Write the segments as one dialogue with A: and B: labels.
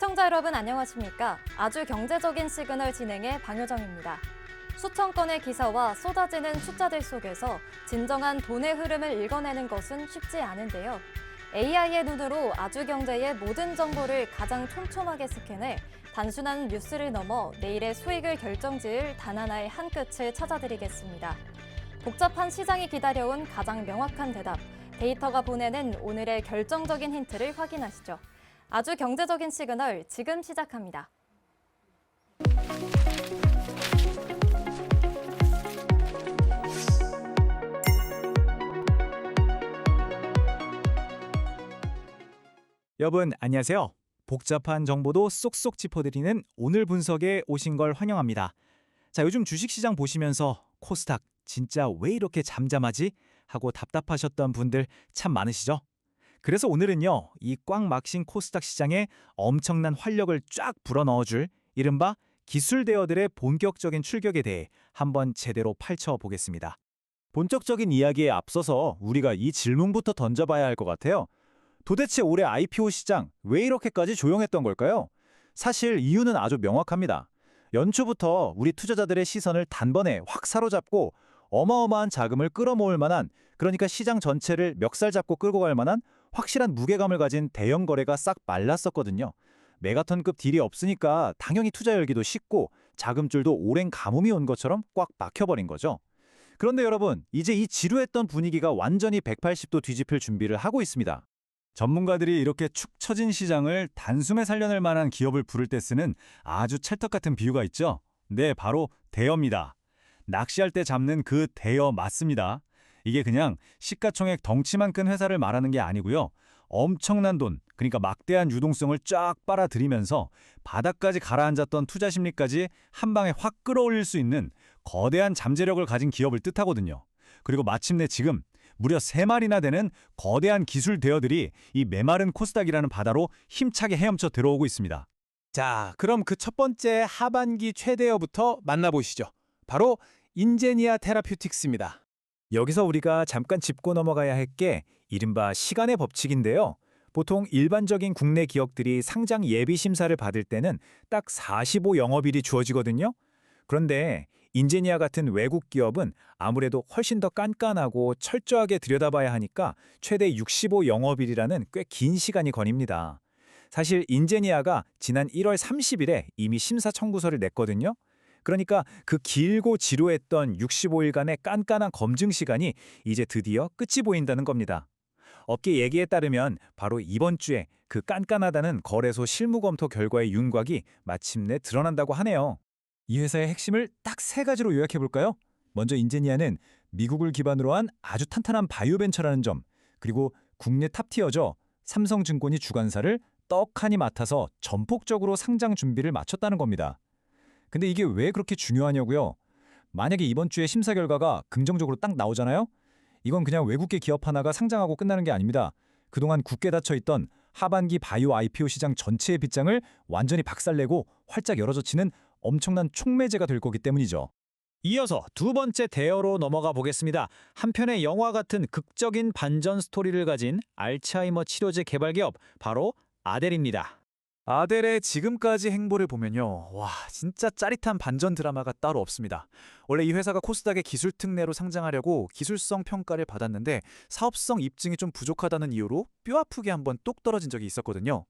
A: 시청자 여러분 안녕하십니까? 아주 경제적인 시그널 진행의 방효정입니다. 수천 건의 기사와 쏟아지는 숫자들 속에서 진정한 돈의 흐름을 읽어내는 것은 쉽지 않은데요. AI의 눈으로 아주 경제의 모든 정보를 가장 촘촘하게 스캔해 단순한 뉴스를 넘어 내일의 수익을 결정지을 단 하나의 한 끝을 찾아드리겠습니다. 복잡한 시장이 기다려온 가장 명확한 대답, 데이터가 보내는 오늘의 결정적인 힌트를 확인하시죠. 아주 경제적인 시그널 지금 시작합니다.
B: 여러분 안녕하세요. 복잡한 정보도 쏙쏙 짚어드리는 오늘 분석에 오신 걸 환영합니다. 자, 요즘 주식시장 보시면서 코스닥 진짜 왜 이렇게 잠잠하지? 하고 답답하셨던 분들 참 많으시죠? 그래서 오늘은요, 이 꽉 막힌 코스닥 시장에 엄청난 활력을 쫙 불어넣어줄 이른바 기술 대어들의 본격적인 출격에 대해 한번 제대로 펼쳐보겠습니다. 본격적인 이야기에 앞서서 우리가 이 질문부터 던져봐야 할 것 같아요. 도대체 올해 IPO 시장 왜 이렇게까지 조용했던 걸까요? 사실 이유는 아주 명확합니다. 연초부터 우리 투자자들의 시선을 단번에 확 사로잡고 어마어마한 자금을 끌어모을 만한, 그러니까 시장 전체를 멱살 잡고 끌고 갈 만한 확실한 무게감을 가진 대형 거래가 싹 말랐었거든요. 메가턴급 딜이 없으니까 당연히 투자 열기도 식고 자금줄도 오랜 가뭄이 온 것처럼 꽉 막혀버린 거죠. 그런데 여러분, 이제 이 지루했던 분위기가 완전히 180도 뒤집힐 준비를 하고 있습니다. 전문가들이 이렇게 축 처진 시장을 단숨에 살려낼 만한 기업을 부를 때 쓰는 아주 찰떡 같은 비유가 있죠. 네, 바로 대여입니다. 낚시할 때 잡는 그 대여 맞습니다. 이게 그냥 시가총액 덩치만 큰 회사를 말하는 게 아니고요. 엄청난 돈, 그러니까 막대한 유동성을 쫙 빨아들이면서 바닥까지 가라앉았던 투자 심리까지 한 방에 확 끌어올릴 수 있는 거대한 잠재력을 가진 기업을 뜻하거든요. 그리고 마침내 지금 무려 3마리나 되는 거대한 기술 대어들이 이 메마른 코스닥이라는 바다로 힘차게 헤엄쳐 들어오고 있습니다.
C: 자, 그럼 그 첫 번째 하반기 최대어부터 만나보시죠. 바로 인제니아 테라퓨틱스입니다.
B: 여기서 우리가 잠깐 짚고 넘어가야 할 게 이른바 시간의 법칙인데요. 보통 일반적인 국내 기업들이 상장 예비 심사를 받을 때는 딱 45 영업일이 주어지거든요. 그런데 인제니아 같은 외국 기업은 아무래도 훨씬 더 깐깐하고 철저하게 들여다봐야 하니까 최대 65 영업일이라는 꽤 긴 시간이 걸립니다. 사실 인제니아가 지난 1월 30일에 이미 심사 청구서를 냈거든요. 그러니까 그 길고 지루했던 65일간의 깐깐한 검증 시간이 이제 드디어 끝이 보인다는 겁니다. 업계 얘기에 따르면 바로 이번 주에 그 깐깐하다는 거래소 실무 검토 결과의 윤곽이 마침내 드러난다고 하네요. 이 회사의 핵심을 딱 3가지로 요약해볼까요? 먼저 인제니아는 미국을 기반으로 한 아주 탄탄한 바이오 벤처라는 점, 그리고 국내 탑티어죠. 삼성증권이 주관사를 떡하니 맡아서 전폭적으로 상장 준비를 마쳤다는 겁니다. 근데 이게 왜 그렇게 중요하냐고요? 만약에 이번 주에 심사 결과가 긍정적으로 딱 나오잖아요? 이건 그냥 외국계 기업 하나가 상장하고 끝나는 게 아닙니다. 그동안 굳게 닫혀있던 하반기 바이오 IPO 시장 전체의 빗장을 완전히 박살내고 활짝 열어젖히는 엄청난 촉매제가 될 거기 때문이죠. 이어서 두 번째 대어로 넘어가 보겠습니다. 한편의 영화 같은 극적인 반전 스토리를 가진 알츠하이머 치료제 개발 기업, 바로 아델입니다. 아델의 지금까지 행보를 보면요, 와, 진짜 짜릿한 반전 드라마가 따로 없습니다. 원래 이 회사가 코스닥의 기술 특례로 상장하려고 기술성 평가를 받았는데 사업성 입증이 좀 부족하다는 이유로 뼈아프게 한번 똑 떨어진 적이 있었거든요.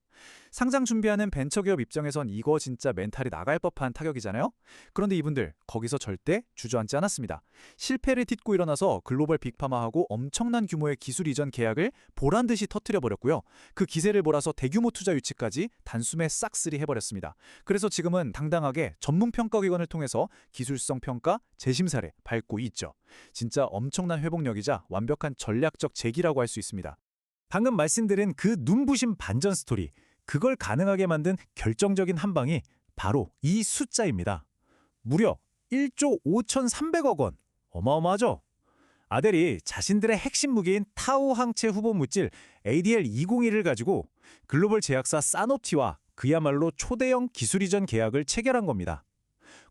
B: 상장 준비하는 벤처기업 입장에선 이거 진짜 멘탈이 나갈 법한 타격이잖아요? 그런데 이분들 거기서 절대 주저앉지 않았습니다. 실패를 딛고 일어나서 글로벌 빅파마하고 엄청난 규모의 기술 이전 계약을 보란듯이 터뜨려버렸고요. 그 기세를 몰아서 대규모 투자 유치까지 단숨에 싹쓸이 해버렸습니다. 그래서 지금은 당당하게 전문평가기관을 통해서 기술성 평가 재심사를 밟고 있죠. 진짜 엄청난 회복력이자 완벽한 전략적 재기라고 할 수 있습니다. 방금 말씀드린 그 눈부신 반전 스토리, 그걸 가능하게 만든 결정적인 한 방이 바로 이 숫자입니다. 무려 1조 5,300억 원. 어마어마하죠? 아델이 자신들의 핵심 무기인 타오 항체 후보 물질 ADL201을 가지고 글로벌 제약사 사노티와 그야말로 초대형 기술 이전 계약을 체결한 겁니다.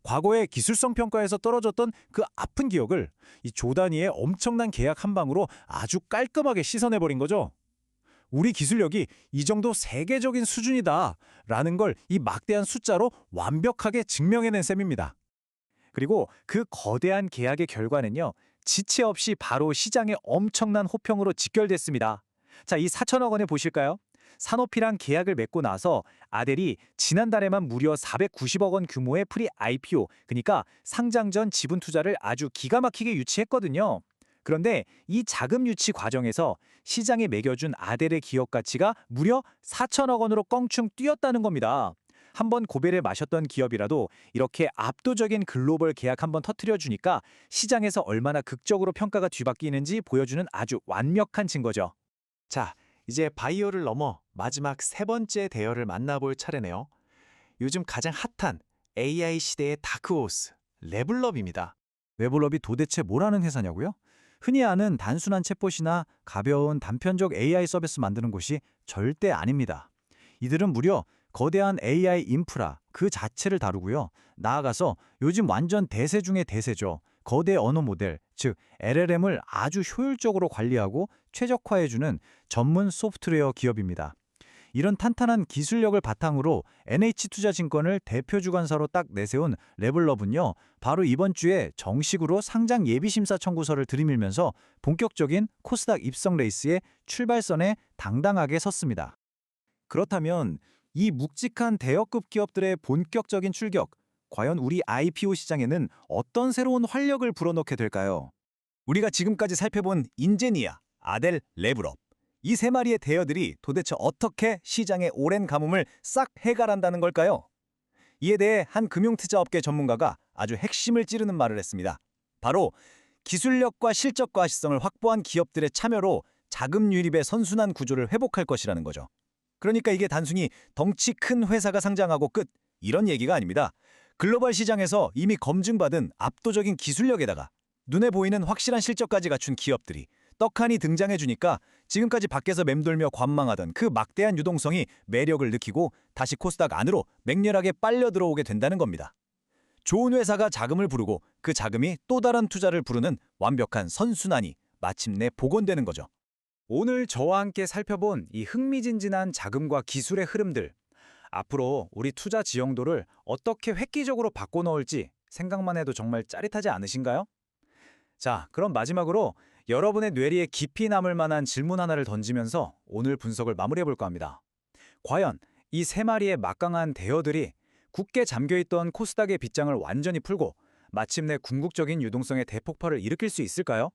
B: 과거에 기술성 평가에서 떨어졌던 그 아픈 기억을 이 조 단위의 엄청난 계약 한 방으로 아주 깔끔하게 씻어내버린 거죠. 우리 기술력이 이 정도 세계적인 수준이다라는 걸 이 막대한 숫자로 완벽하게 증명해낸 셈입니다. 그리고 그 거대한 계약의 결과는요, 지체 없이 바로 시장에 엄청난 호평으로 직결됐습니다. 자, 이 4천억 원에 보실까요? 사노피랑 계약을 맺고 나서 아델이 지난달에만 무려 490억 원 규모의 프리 IPO, 그러니까 상장 전 지분 투자를 아주 기가 막히게 유치했거든요. 그런데 이 자금 유치 과정에서 시장에 매겨준 아델의 기업 가치가 무려 4천억 원으로 껑충 뛰었다는 겁니다. 한번 고배를 마셨던 기업이라도 이렇게 압도적인 글로벌 계약 한번 터트려 주니까 시장에서 얼마나 극적으로 평가가 뒤바뀌는지 보여주는 아주 완벽한 증거죠.
D: 자, 이제 바이오를 넘어 마지막 세 번째 대열을 만나볼 차례네요. 요즘 가장 핫한 AI 시대의 다크호스, 레블럽입니다.
B: 웨블럽이 도대체 뭐라는 회사냐고요? 흔히 아는 단순한 챗봇이나 가벼운 단편적 AI 서비스 만드는 곳이 절대 아닙니다. 이들은 무려 거대한 AI 인프라 그 자체를 다루고요. 나아가서 요즘 완전 대세 중의 대세죠. 거대 언어 모델, 즉 LLM을 아주 효율적으로 관리하고 최적화해주는 전문 소프트웨어 기업입니다. 이런 탄탄한 기술력을 바탕으로 NH투자증권을 대표 주관사로 딱 내세운 레블럽은요, 바로 이번 주에 정식으로 상장 예비심사 청구서를 들이밀면서 본격적인 코스닥 입성 레이스의 출발선에 당당하게 섰습니다. 그렇다면 이 묵직한 대여급 기업들의 본격적인 출격, 과연 우리 IPO 시장에는 어떤 새로운 활력을 불어넣게 될까요? 우리가 지금까지 살펴본 인제니아, 아델, 레블업, 이 세 마리의 대여들이 도대체 어떻게 시장의 오랜 가뭄을 싹 해결한다는 걸까요? 이에 대해 한 금융투자업계 전문가가 아주 핵심을 찌르는 말을 했습니다. 바로 기술력과 실적 과시성을 확보한 기업들의 참여로 자금 유입의 선순환 구조를 회복할 것이라는 거죠. 그러니까 이게 단순히 덩치 큰 회사가 상장하고 끝, 이런 얘기가 아닙니다. 글로벌 시장에서 이미 검증받은 압도적인 기술력에다가 눈에 보이는 확실한 실적까지 갖춘 기업들이 떡하니 등장해주니까 지금까지 밖에서 맴돌며 관망하던 그 막대한 유동성이 매력을 느끼고 다시 코스닥 안으로 맹렬하게 빨려 들어오게 된다는 겁니다. 좋은 회사가 자금을 부르고 그 자금이 또 다른 투자를 부르는 완벽한 선순환이 마침내 복원되는 거죠. 오늘 저와 함께 살펴본 이 흥미진진한 자금과 기술의 흐름들, 앞으로 우리 투자 지형도를 어떻게 획기적으로 바꿔놓을지 생각만 해도 정말 짜릿하지 않으신가요? 자, 그럼 마지막으로 여러분의 뇌리에 깊이 남을 만한 질문 하나를 던지면서 오늘 분석을 마무리해볼까 합니다. 과연 이 세 마리의 막강한 대여들이 굳게 잠겨있던 코스닥의 빗장을 완전히 풀고 마침내 궁극적인 유동성의 대폭발을 일으킬 수 있을까요?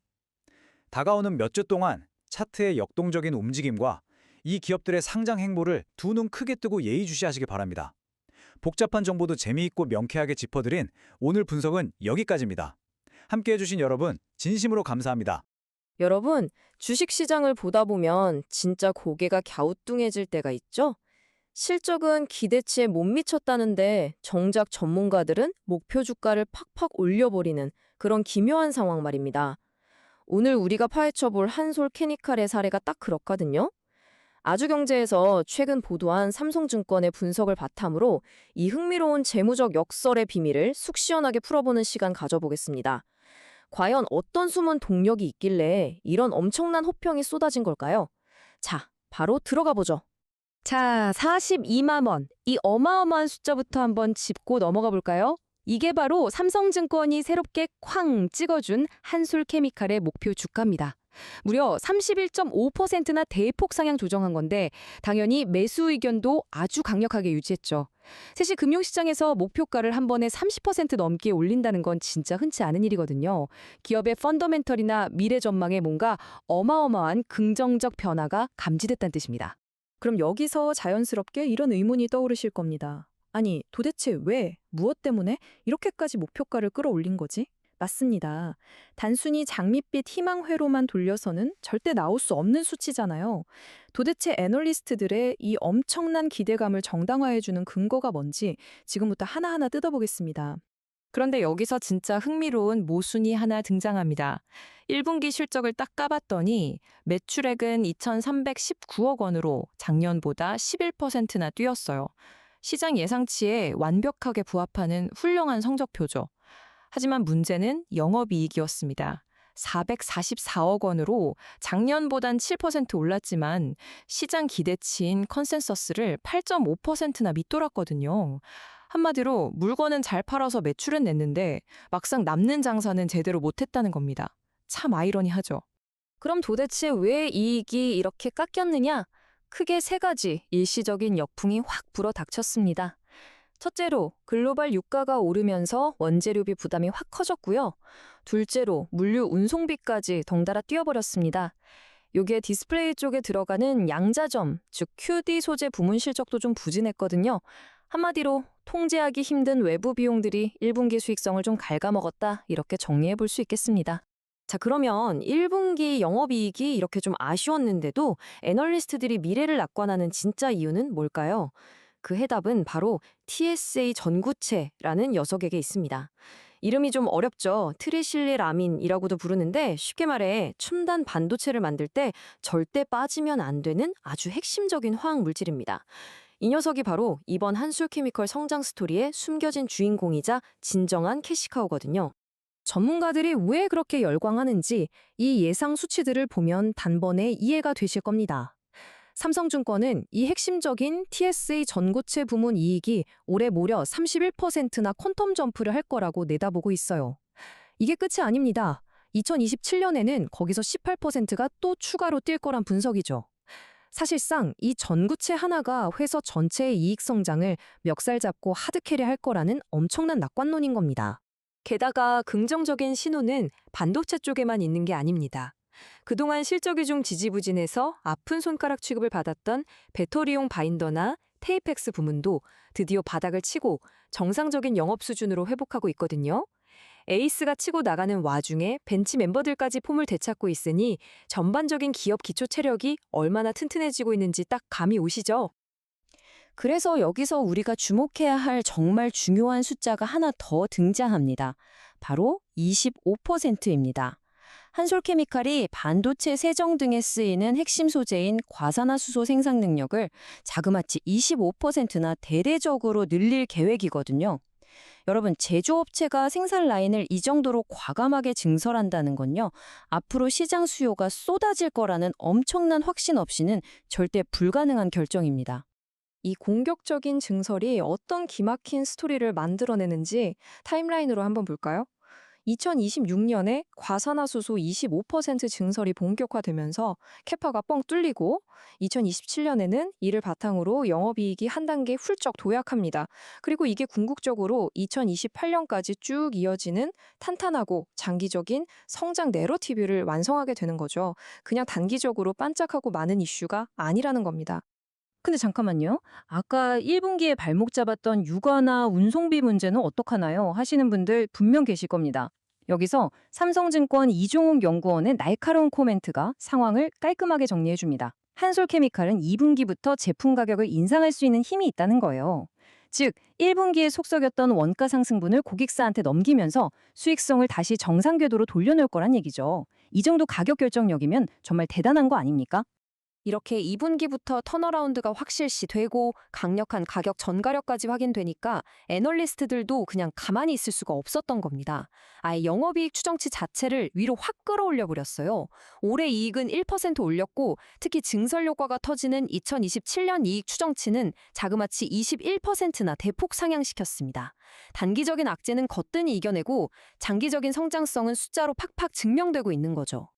B: 다가오는 몇 주 동안 차트의 역동적인 움직임과 이 기업들의 상장 행보를 두 눈 크게 뜨고 예의주시하시기 바랍니다. 복잡한 정보도 재미있고 명쾌하게 짚어드린 오늘 분석은 여기까지입니다. 함께해 주신 여러분 진심으로 감사합니다.
E: 여러분, 주식시장을 보다 보면 진짜 고개가 갸우뚱해질 때가 있죠? 실적은 기대치에 못 미쳤다는데 정작 전문가들은 목표 주가를 팍팍 올려버리는 그런 기묘한 상황 말입니다. 오늘 우리가 파헤쳐볼 한솔케미칼의 사례가 딱 그렇거든요. 아주경제에서 최근 보도한 삼성증권의 분석을 바탕으로 이 흥미로운 재무적 역설의 비밀을 속 시원하게 풀어보는 시간 가져보겠습니다. 과연 어떤 숨은 동력이 있길래 이런 엄청난 호평이 쏟아진 걸까요? 자, 바로 들어가 보죠. 자, 42만 원. 이 어마어마한 숫자부터 한번 짚고 넘어가 볼까요? 이게 바로 삼성증권이 새롭게 쾅 찍어준 한솔케미칼의 목표 주가입니다. 무려 31.5%나 대폭 상향 조정한 건데 당연히 매수 의견도 아주 강력하게 유지했죠. 사실 금융시장에서 목표가를 한 번에 30% 넘게 올린다는 건 진짜 흔치 않은 일이거든요. 기업의 펀더멘털이나 미래 전망에 뭔가 어마어마한 긍정적 변화가 감지됐다는 뜻입니다.
F: 그럼 여기서 자연스럽게 이런 의문이 떠오르실 겁니다. 아니, 도대체 왜, 무엇 때문에 이렇게까지 목표가를 끌어올린 거지? 맞습니다. 단순히 장밋빛 희망회로만 돌려서는 절대 나올 수 없는 수치잖아요. 도대체 애널리스트들의 이 엄청난 기대감을 정당화해주는 근거가 뭔지 지금부터 하나하나 뜯어보겠습니다.
E: 그런데 여기서 진짜 흥미로운 모순이 하나 등장합니다. 1분기 실적을 딱 까봤더니 매출액은 2,319억 원으로 작년보다 11%나 뛰었어요. 시장 예상치에 완벽하게 부합하는 훌륭한 성적표죠. 하지만 문제는 영업이익이었습니다.
F: 444억 원으로 작년보단 7% 올랐지만 시장 기대치인 컨센서스를 8.5%나 밑돌았거든요. 한마디로 물건은 잘 팔아서 매출은 냈는데 막상 남는 장사는 제대로 못했다는 겁니다. 참 아이러니하죠.
E: 그럼 도대체 왜 이익이 이렇게 깎였느냐? 크게 세 가지 일시적인 역풍이 확 불어닥쳤습니다. 첫째로 글로벌 유가가 오르면서 원재료비 부담이 확 커졌고요. 둘째로 물류 운송비까지 덩달아 뛰어버렸습니다. 요게 디스플레이 쪽에 들어가는 양자점, 즉 QD 소재 부문 실적도 좀 부진했거든요. 한마디로 통제하기 힘든 외부 비용들이 1분기 수익성을 좀 갉아먹었다, 이렇게 정리해 볼 수 있겠습니다. 자, 그러면 1분기 영업이익이 이렇게 좀 아쉬웠는데도 애널리스트들이 미래를 낙관하는 진짜 이유는 뭘까요? 그 해답은 바로 TSA 전구체라는 녀석에게 있습니다. 이름이 좀 어렵죠. 트리실리라민이라고도 부르는데 쉽게 말해 첨단 반도체를 만들 때 절대 빠지면 안 되는 아주 핵심적인 화학 물질입니다. 이 녀석이 바로 이번 한솔케미컬 성장 스토리의 숨겨진 주인공이자 진정한 캐시카우거든요.
F: 전문가들이 왜 그렇게 열광하는지 이 예상 수치들을 보면 단번에 이해가 되실 겁니다. 삼성증권은 이 핵심적인 TSA 전고체 부문 이익이 올해 무려 31%나 퀀텀 점프를 할 거라고 내다보고 있어요. 이게 끝이 아닙니다. 2027년에는 거기서 18%가 또 추가로 뛸 거란 분석이죠. 사실상 이 전구체 하나가 회사 전체의 이익 성장을 멱살 잡고 하드캐리할 거라는 엄청난 낙관론인 겁니다.
E: 게다가 긍정적인 신호는 반도체 쪽에만 있는 게 아닙니다. 그동안 실적이 좀 지지부진해서 아픈 손가락 취급을 받았던 배터리용 바인더나 테이펙스 부문도 드디어 바닥을 치고 정상적인 영업 수준으로 회복하고 있거든요. 에이스가 치고 나가는 와중에 벤치 멤버들까지 폼을 되찾고 있으니 전반적인 기업 기초 체력이 얼마나 튼튼해지고 있는지 딱 감이 오시죠?
G: 그래서 여기서 우리가 주목해야 할 정말 중요한 숫자가 하나 더 등장합니다. 바로 25%입니다. 한솔케미칼이 반도체 세정 등에 쓰이는 핵심 소재인 과산화수소 생산 능력을 자그마치 25%나 대대적으로 늘릴 계획이거든요. 여러분, 제조업체가 생산 라인을 이 정도로 과감하게 증설한다는 건요, 앞으로 시장 수요가 쏟아질 거라는 엄청난 확신 없이는 절대 불가능한 결정입니다.
F: 이 공격적인 증설이 어떤 기막힌 스토리를 만들어내는지 타임라인으로 한번 볼까요? 2026년에 과산화수소 25% 증설이 본격화되면서 캐파가 뻥 뚫리고 2027년에는 이를 바탕으로 영업이익이 한 단계 훌쩍 도약합니다. 그리고 이게 궁극적으로 2028년까지 쭉 이어지는 탄탄하고 장기적인 성장 내러티브를 완성하게 되는 거죠. 그냥 단기적으로 반짝하고 많은 이슈가 아니라는 겁니다.
G: 근데 잠깐만요. 아까 1분기에 발목 잡았던 유가나 운송비 문제는 어떡하나요? 하시는 분들 분명 계실 겁니다. 여기서 삼성증권 이종욱 연구원의 날카로운 코멘트가 상황을 깔끔하게 정리해줍니다. 한솔케미칼은 2분기부터 제품 가격을 인상할 수 있는 힘이 있다는 거예요. 즉, 1분기에 속썩였던 원가 상승분을 고객사한테 넘기면서 수익성을 다시 정상 궤도로 돌려놓을 거란 얘기죠. 이 정도 가격 결정력이면 정말 대단한 거 아닙니까?
E: 이렇게 2분기부터 턴어라운드가 확실시 되고 강력한 가격 전가력까지 확인되니까 애널리스트들도 그냥 가만히 있을 수가 없었던 겁니다. 아예 영업이익 추정치 자체를 위로 확 끌어올려 버렸어요. 올해 이익은 1% 올렸고 특히 증설 효과가 터지는 2027년 이익 추정치는 자그마치 21%나 대폭 상향시켰습니다. 단기적인 악재는 거뜬히 이겨내고 장기적인 성장성은 숫자로 팍팍 증명되고 있는 거죠.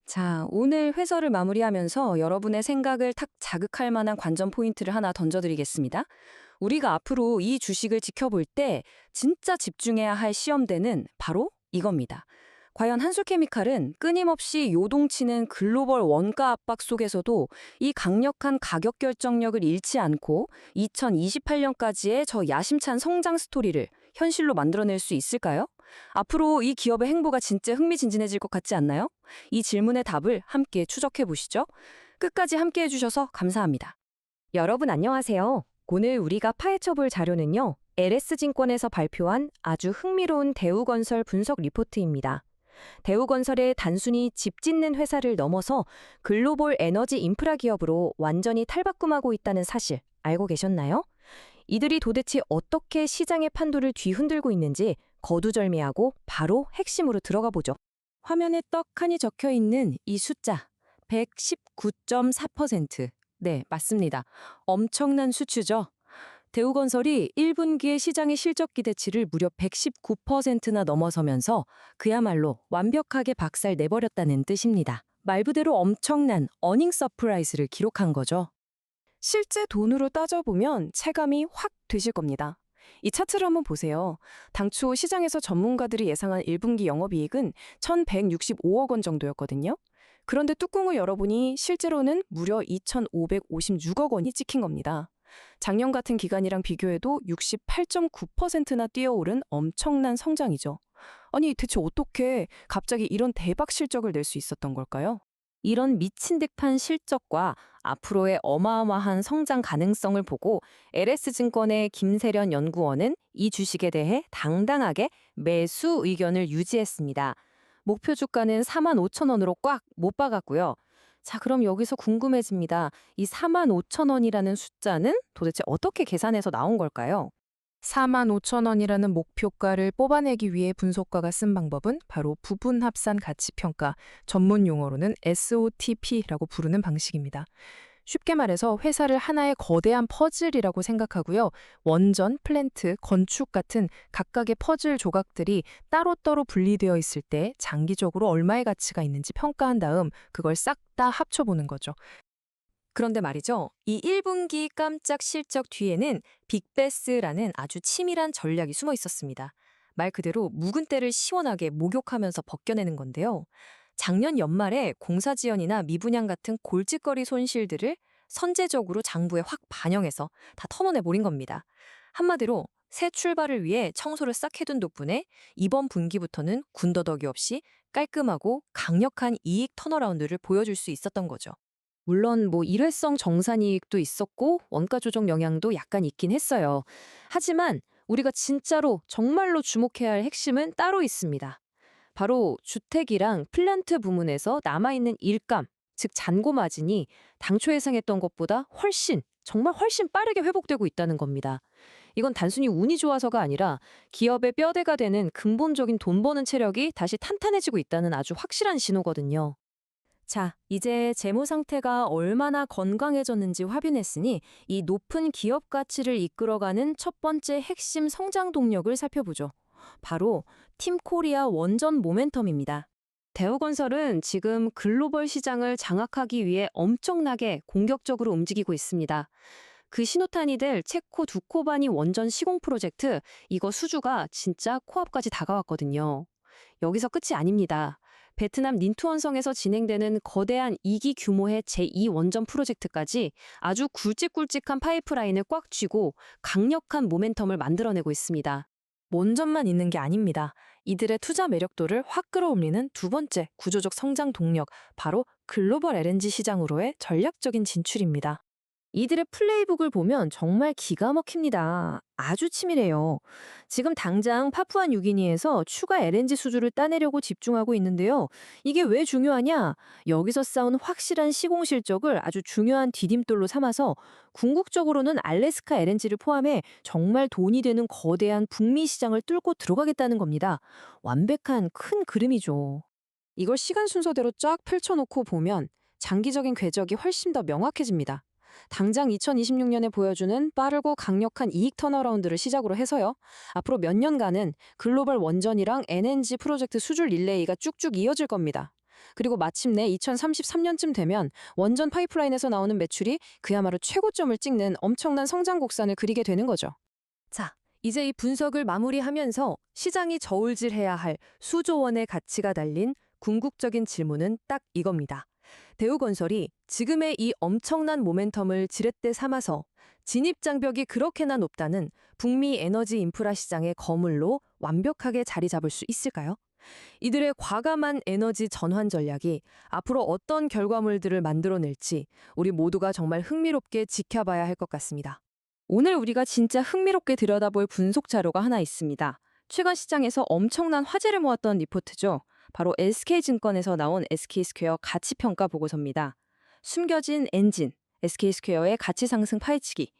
G: 자, 오늘 회설을 마무리하면서 여러분의 생각을 탁 자극할 만한 관전 포인트를 하나 던져드리겠습니다. 우리가 앞으로 이 주식을 지켜볼 때 진짜 집중해야 할 시험대는 바로 이겁니다. 과연 한솔케미칼은 끊임없이 요동치는 글로벌 원가 압박 속에서도 이 강력한 가격 결정력을 잃지 않고 2028년까지의 저 야심찬 성장 스토리를 현실로 만들어낼 수 있을까요? 앞으로 이 기업의 행보가 진짜 흥미진진해질 것 같지 않나요? 이 질문의 답을 함께 추적해 보시죠. 끝까지 함께 해주셔서 감사합니다. 여러분 안녕하세요. 오늘 우리가 파헤쳐볼 자료는요, LS증권에서 발표한 아주 흥미로운 대우건설 분석 리포트입니다. 대우건설의 단순히 집 짓는 회사를 넘어서 글로벌 에너지 인프라 기업으로 완전히 탈바꿈하고 있다는 사실 알고 계셨나요? 이들이 도대체 어떻게 시장의 판도를 뒤흔들고 있는지 거두절미하고 바로 핵심으로 들어가 보죠. 화면에 떡하니 적혀 있는 이 숫자 119.4%. 네, 맞습니다. 엄청난 수치죠. 대우건설이 1분기의 시장의 실적 기대치를 무려 119%나 넘어서면서 그야말로 완벽하게 박살 내버렸다는 뜻입니다. 말 그대로 엄청난 어닝 서프라이즈를 기록한 거죠.
F: 실제 돈으로 따져보면 체감이 확 되실 겁니다. 이 차트를 한번 보세요. 당초 시장에서 전문가들이 예상한 1분기 영업이익은 1,165억 원 정도였거든요. 그런데 뚜껑을 열어보니 실제로는 무려 2,556억 원이 찍힌 겁니다. 작년 같은 기간이랑 비교해도 68.9%나 뛰어오른 엄청난 성장이죠. 아니, 대체 어떻게 갑자기 이런 대박 실적을 낼 수 있었던 걸까요?
G: 이런 미친 듯한 실적과 앞으로의 어마어마한 성장 가능성을 보고 LS증권의 김세련 연구원은 이 주식에 대해 당당하게 매수 의견을 유지했습니다. 목표 주가는 45,000원으로 꽉 못 박았고요. 자, 그럼 여기서 궁금해집니다. 이 45,000원이라는 숫자는 도대체 어떻게 계산해서 나온 걸까요?
F: 45,000원이라는 목표가를 뽑아내기 위해 분석가가 쓴 방법은 바로 부분 합산 가치 평가, 전문 용어로는 SOTP라고 부르는 방식입니다. 쉽게 말해서 회사를 하나의 거대한 퍼즐이라고 생각하고요. 원전, 플랜트, 건축 같은 각각의 퍼즐 조각들이 따로따로 분리되어 있을 때 장기적으로 얼마의 가치가 있는지 평가한 다음 그걸 싹 다 합쳐보는 거죠.
G: 그런데 말이죠. 이 1분기 깜짝 실적 뒤에는 빅베스라는 아주 치밀한 전략이 숨어 있었습니다. 말 그대로 묵은 때를 시원하게 목욕하면서 벗겨내는 건데요. 작년 연말에 공사 지연이나 미분양 같은 골칫거리 손실들을 선제적으로 장부에 확 반영해서 다 털어내버린 겁니다. 한마디로 새 출발을 위해 청소를 싹 해둔 덕분에 이번 분기부터는 군더더기 없이 깔끔하고 강력한 이익 턴어라운드를 보여줄 수 있었던 거죠. 물론 일회성 정산이익도 있었고 원가 조정 영향도 약간 있긴 했어요. 하지만 우리가 진짜로 정말로 주목해야 할 핵심은 따로 있습니다. 바로 주택이랑 플랜트 부문에서 남아있는 일감, 즉 잔고 마진이 당초 예상했던 것보다 정말 훨씬 빠르게 회복되고 있다는 겁니다. 이건 단순히 운이 좋아서가 아니라 기업의 뼈대가 되는 근본적인 돈 버는 체력이 다시 탄탄해지고 있다는 아주 확실한 신호거든요. 자, 이제 재무 상태가 얼마나 건강해졌는지 확인했으니 이 높은 기업 가치를 이끌어가는 첫 번째 핵심 성장 동력을 살펴보죠. 바로 팀코리아 원전 모멘텀입니다. 대우건설은 지금 글로벌 시장을 장악하기 위해 엄청나게 공격적으로 움직이고 있습니다. 그 신호탄이 될 체코 두코바니 원전 시공 프로젝트, 이거 수주가 진짜 코앞까지 다가왔거든요. 여기서 끝이 아닙니다. 베트남 닌투언성에서 진행되는 거대한 2기 규모의 제2 원전 프로젝트까지 아주 굵직굵직한 파이프라인을 꽉 쥐고 강력한 모멘텀을 만들어내고 있습니다.
F: 원전만 있는 게 아닙니다. 이들의 투자 매력도를 확 끌어올리는 두 번째 구조적 성장 동력, 바로 글로벌 LNG 시장으로의 전략적인 진출입니다.
G: 이들의 플레이북을 보면 정말 기가 막힙니다. 아주 치밀해요. 지금 당장 파푸아뉴기니에서 추가 LNG 수주를 따내려고 집중하고 있는데요. 이게 왜 중요하냐? 여기서 쌓은 확실한 시공 실적을 아주 중요한 디딤돌로 삼아서 궁극적으로는 알래스카 LNG를 포함해 정말 돈이 되는 거대한 북미 시장을 뚫고 들어가겠다는 겁니다. 완벽한 큰 그림이죠.
F: 이걸 시간 순서대로 쫙 펼쳐놓고 보면 장기적인 궤적이 훨씬 더 명확해집니다. 당장 2026년에 보여주는 빠르고 강력한 이익 턴어라운드를 시작으로 해서요. 앞으로 몇 년간은 글로벌 원전이랑 LNG 프로젝트 수주 릴레이가 쭉쭉 이어질 겁니다. 그리고 마침내 2033년쯤 되면 원전 파이프라인에서 나오는 매출이 그야말로 최고점을 찍는 엄청난 성장 곡선을 그리게 되는 거죠.
G: 자, 이제 이 분석을 마무리하면서 시장이 저울질해야 할 수조 원의 가치가 달린 궁극적인 질문은 딱 이겁니다. 대우건설이 지금의 이 엄청난 모멘텀을 지렛대 삼아서 진입장벽이 그렇게나 높다는 북미 에너지 인프라 시장의 거물로 완벽하게 자리 잡을 수 있을까요? 이들의 과감한 에너지 전환 전략이 앞으로 어떤 결과물들을 만들어낼지 우리 모두가 정말 흥미롭게 지켜봐야 할 것 같습니다. 오늘 우리가 진짜 흥미롭게 들여다볼 분석 자료가 하나 있습니다. 최근 시장에서 엄청난 화제를 모았던 리포트죠. 바로 SK증권에서 나온 SK스퀘어 가치평가 보고서입니다. 숨겨진 엔진, SK스퀘어의 가치 상승 파헤치기.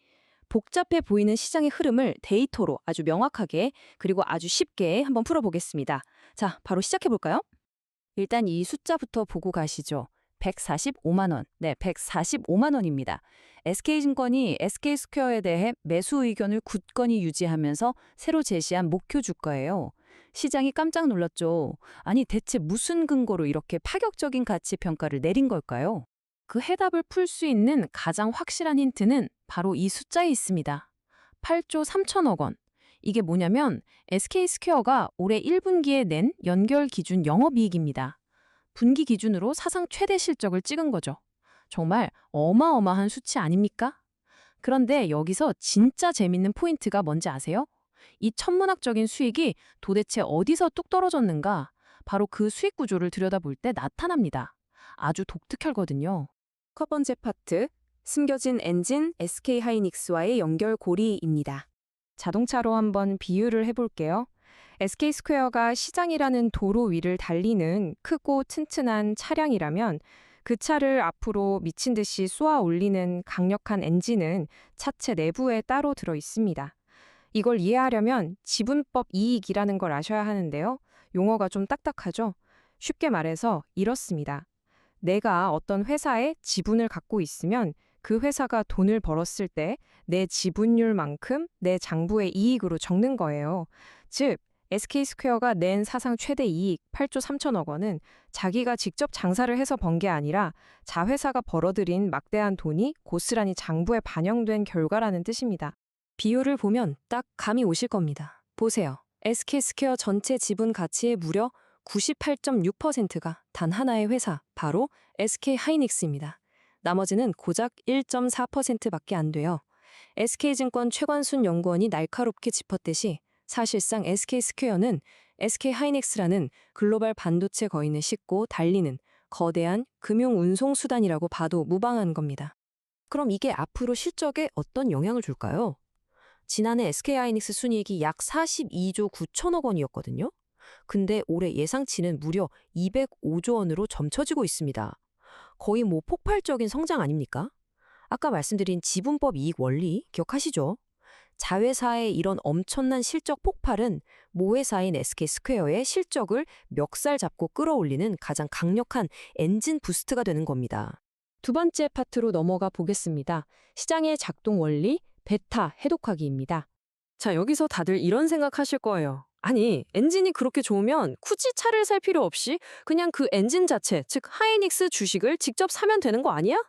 G: 복잡해 보이는 시장의 흐름을 데이터로 아주 명확하게 그리고 아주 쉽게 한번 풀어보겠습니다. 자, 바로 시작해볼까요? 일단 이 숫자부터 보고 가시죠. 145만 원. 네, 145만 원입니다. SK증권이 SK스퀘어에 대해 매수 의견을 굳건히 유지하면서 새로 제시한 목표 주가예요. 시장이 깜짝 놀랐죠. 아니, 대체 무슨 근거로 이렇게 파격적인 가치 평가를 내린 걸까요? 그 해답을 풀 수 있는 가장 확실한 힌트는 바로 이 숫자에 있습니다. 8조 3천억 원. 이게 뭐냐면 SK스퀘어가 올해 1분기에 낸 연결 기준 영업이익입니다. 분기 기준으로 사상 최대 실적을 찍은 거죠. 정말 어마어마한 수치 아닙니까? 그런데 여기서 진짜 재밌는 포인트가 뭔지 아세요? 이 천문학적인 수익이 도대체 어디서 뚝 떨어졌는가? 바로 그 수익 구조를 들여다볼 때 나타납니다. 아주 독특하거든요.
E: 첫 번째 파트, 숨겨진 엔진 SK하이닉스와의 연결고리입니다. 자동차로 한번 비유를 해볼게요. SK스퀘어가 시장이라는 도로 위를 달리는 크고 튼튼한 차량이라면 그 차를 앞으로 미친 듯이 쏘아 올리는 강력한 엔진은 차체 내부에 따로 들어 있습니다. 이걸 이해하려면 지분법 이익이라는 걸 아셔야 하는데요. 용어가 좀 딱딱하죠? 쉽게 말해서 이렇습니다. 내가 어떤 회사에 지분을 갖고 있으면 그 회사가 돈을 벌었을 때 내 지분율만큼 내 장부의 이익으로 적는 거예요. 즉, SK스퀘어가 낸 사상 최대 이익 8조 3천억 원은 자기가 직접 장사를 해서 번 게 아니라 자회사가 벌어들인 막대한 돈이 고스란히 장부에 반영된 결과라는 뜻입니다.
G: 비율을 보면 딱 감이 오실 겁니다. 보세요. SK스퀘어 전체 지분 가치의 무려 98.6%가 단 하나의 회사, 바로 SK하이닉스입니다. 나머지는 고작 1.4%밖에 안 돼요. SK증권 최관순 연구원이 날카롭게 짚었듯이 사실상 SK스퀘어는 SK하이닉스라는 글로벌 반도체 거인을 싣고 달리는 거대한 금융 운송 수단이라고 봐도 무방한 겁니다.
E: 그럼 이게 앞으로 실적에 어떤 영향을 줄까요? 지난해 SK하이닉스 순이익이 약 42조 9천억 원이었거든요. 근데 올해 예상치는 무려 205조 원으로 점쳐지고 있습니다. 거의 폭발적인 성장 아닙니까? 아까 말씀드린 지분법 이익 원리 기억하시죠? 자회사의 이런 엄청난 실적 폭발은 모회사인 SK스퀘어의 실적을 멱살 잡고 끌어올리는 가장 강력한 엔진 부스트가 되는 겁니다. 두 번째 파트로 넘어가 보겠습니다. 시장의 작동 원리, 베타 해독하기입니다. 자, 여기서 다들 이런 생각하실 거예요. 아니, 엔진이 그렇게 좋으면 굳이 차를 살 필요 없이 그냥 그 엔진 자체, 즉 하이닉스 주식을 직접 사면 되는 거 아니야?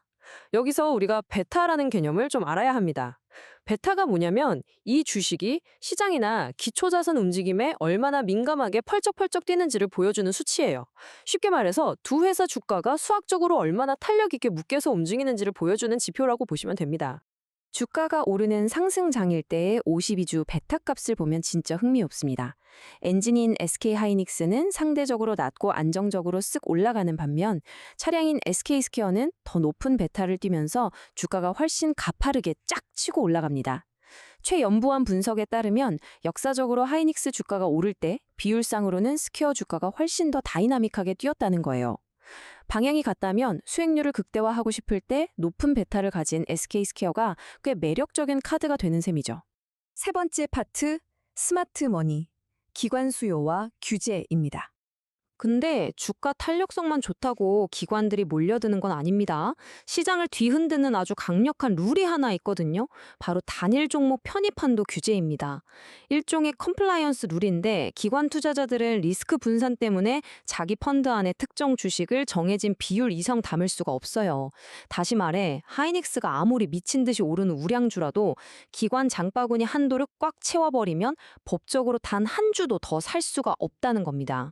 E: 여기서 우리가 베타라는 개념을 좀 알아야 합니다. 베타가 뭐냐면 이 주식이 시장이나 기초자산 움직임에 얼마나 민감하게 펄쩍펄쩍 뛰는지를 보여주는 수치예요. 쉽게 말해서 두 회사 주가가 수학적으로 얼마나 탄력 있게 묶여서 움직이는지를 보여주는 지표라고 보시면 됩니다. 주가가 오르는 상승장일 때의 52주 베타 값을 보면 진짜 흥미롭습니다. 엔진인 SK하이닉스는 상대적으로 낮고 안정적으로 쓱 올라가는 반면 차량인 SK스퀘어는 더 높은 베타를 띠면서 주가가 훨씬 가파르게 쫙 치고 올라갑니다. 최연부한 분석에 따르면 역사적으로 하이닉스 주가가 오를 때 비율상으로는 스퀘어 주가가 훨씬 더 다이나믹하게 뛰었다는 거예요. 방향이 같다면 수익률을 극대화하고 싶을 때 높은 베타를 가진 SK스퀘어가 꽤 매력적인 카드가 되는 셈이죠. 세 번째 파트, 스마트 머니, 기관 수요와 규제입니다. 근데 주가 탄력성만 좋다고 기관들이 몰려드는 건 아닙니다. 시장을 뒤흔드는 아주 강력한 룰이 하나 있거든요. 바로 단일 종목 편입 한도 규제입니다. 일종의 컴플라이언스 룰인데 기관 투자자들은 리스크 분산 때문에 자기 펀드 안에 특정 주식을 정해진 비율 이상 담을 수가 없어요. 다시 말해 하이닉스가 아무리 미친 듯이 오르는 우량주라도 기관 장바구니 한도를 꽉 채워버리면 법적으로 단 한 주도 더 살 수가 없다는 겁니다.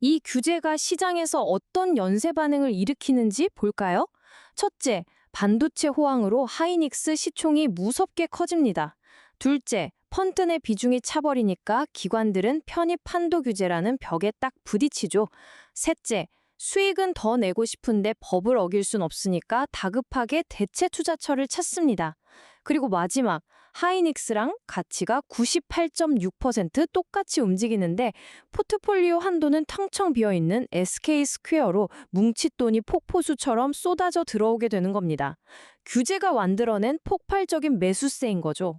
E: 이 규제가 시장에서 어떤 연쇄 반응을 일으키는지 볼까요? 첫째, 반도체 호황으로 하이닉스 시총이 무섭게 커집니다. 둘째, 펀드 내 비중이 차버리니까 기관들은 편입 한도 규제라는 벽에 딱 부딪히죠. 셋째, 수익은 더 내고 싶은데 법을 어길 순 없으니까 다급하게 대체 투자처를 찾습니다. 그리고 마지막, 하이닉스랑 가치가 98.6% 똑같이 움직이는데 포트폴리오 한도는 텅텅 비어있는 SK스퀘어로 뭉칫돈이 폭포수처럼 쏟아져 들어오게 되는 겁니다. 규제가 만들어낸 폭발적인 매수세인 거죠.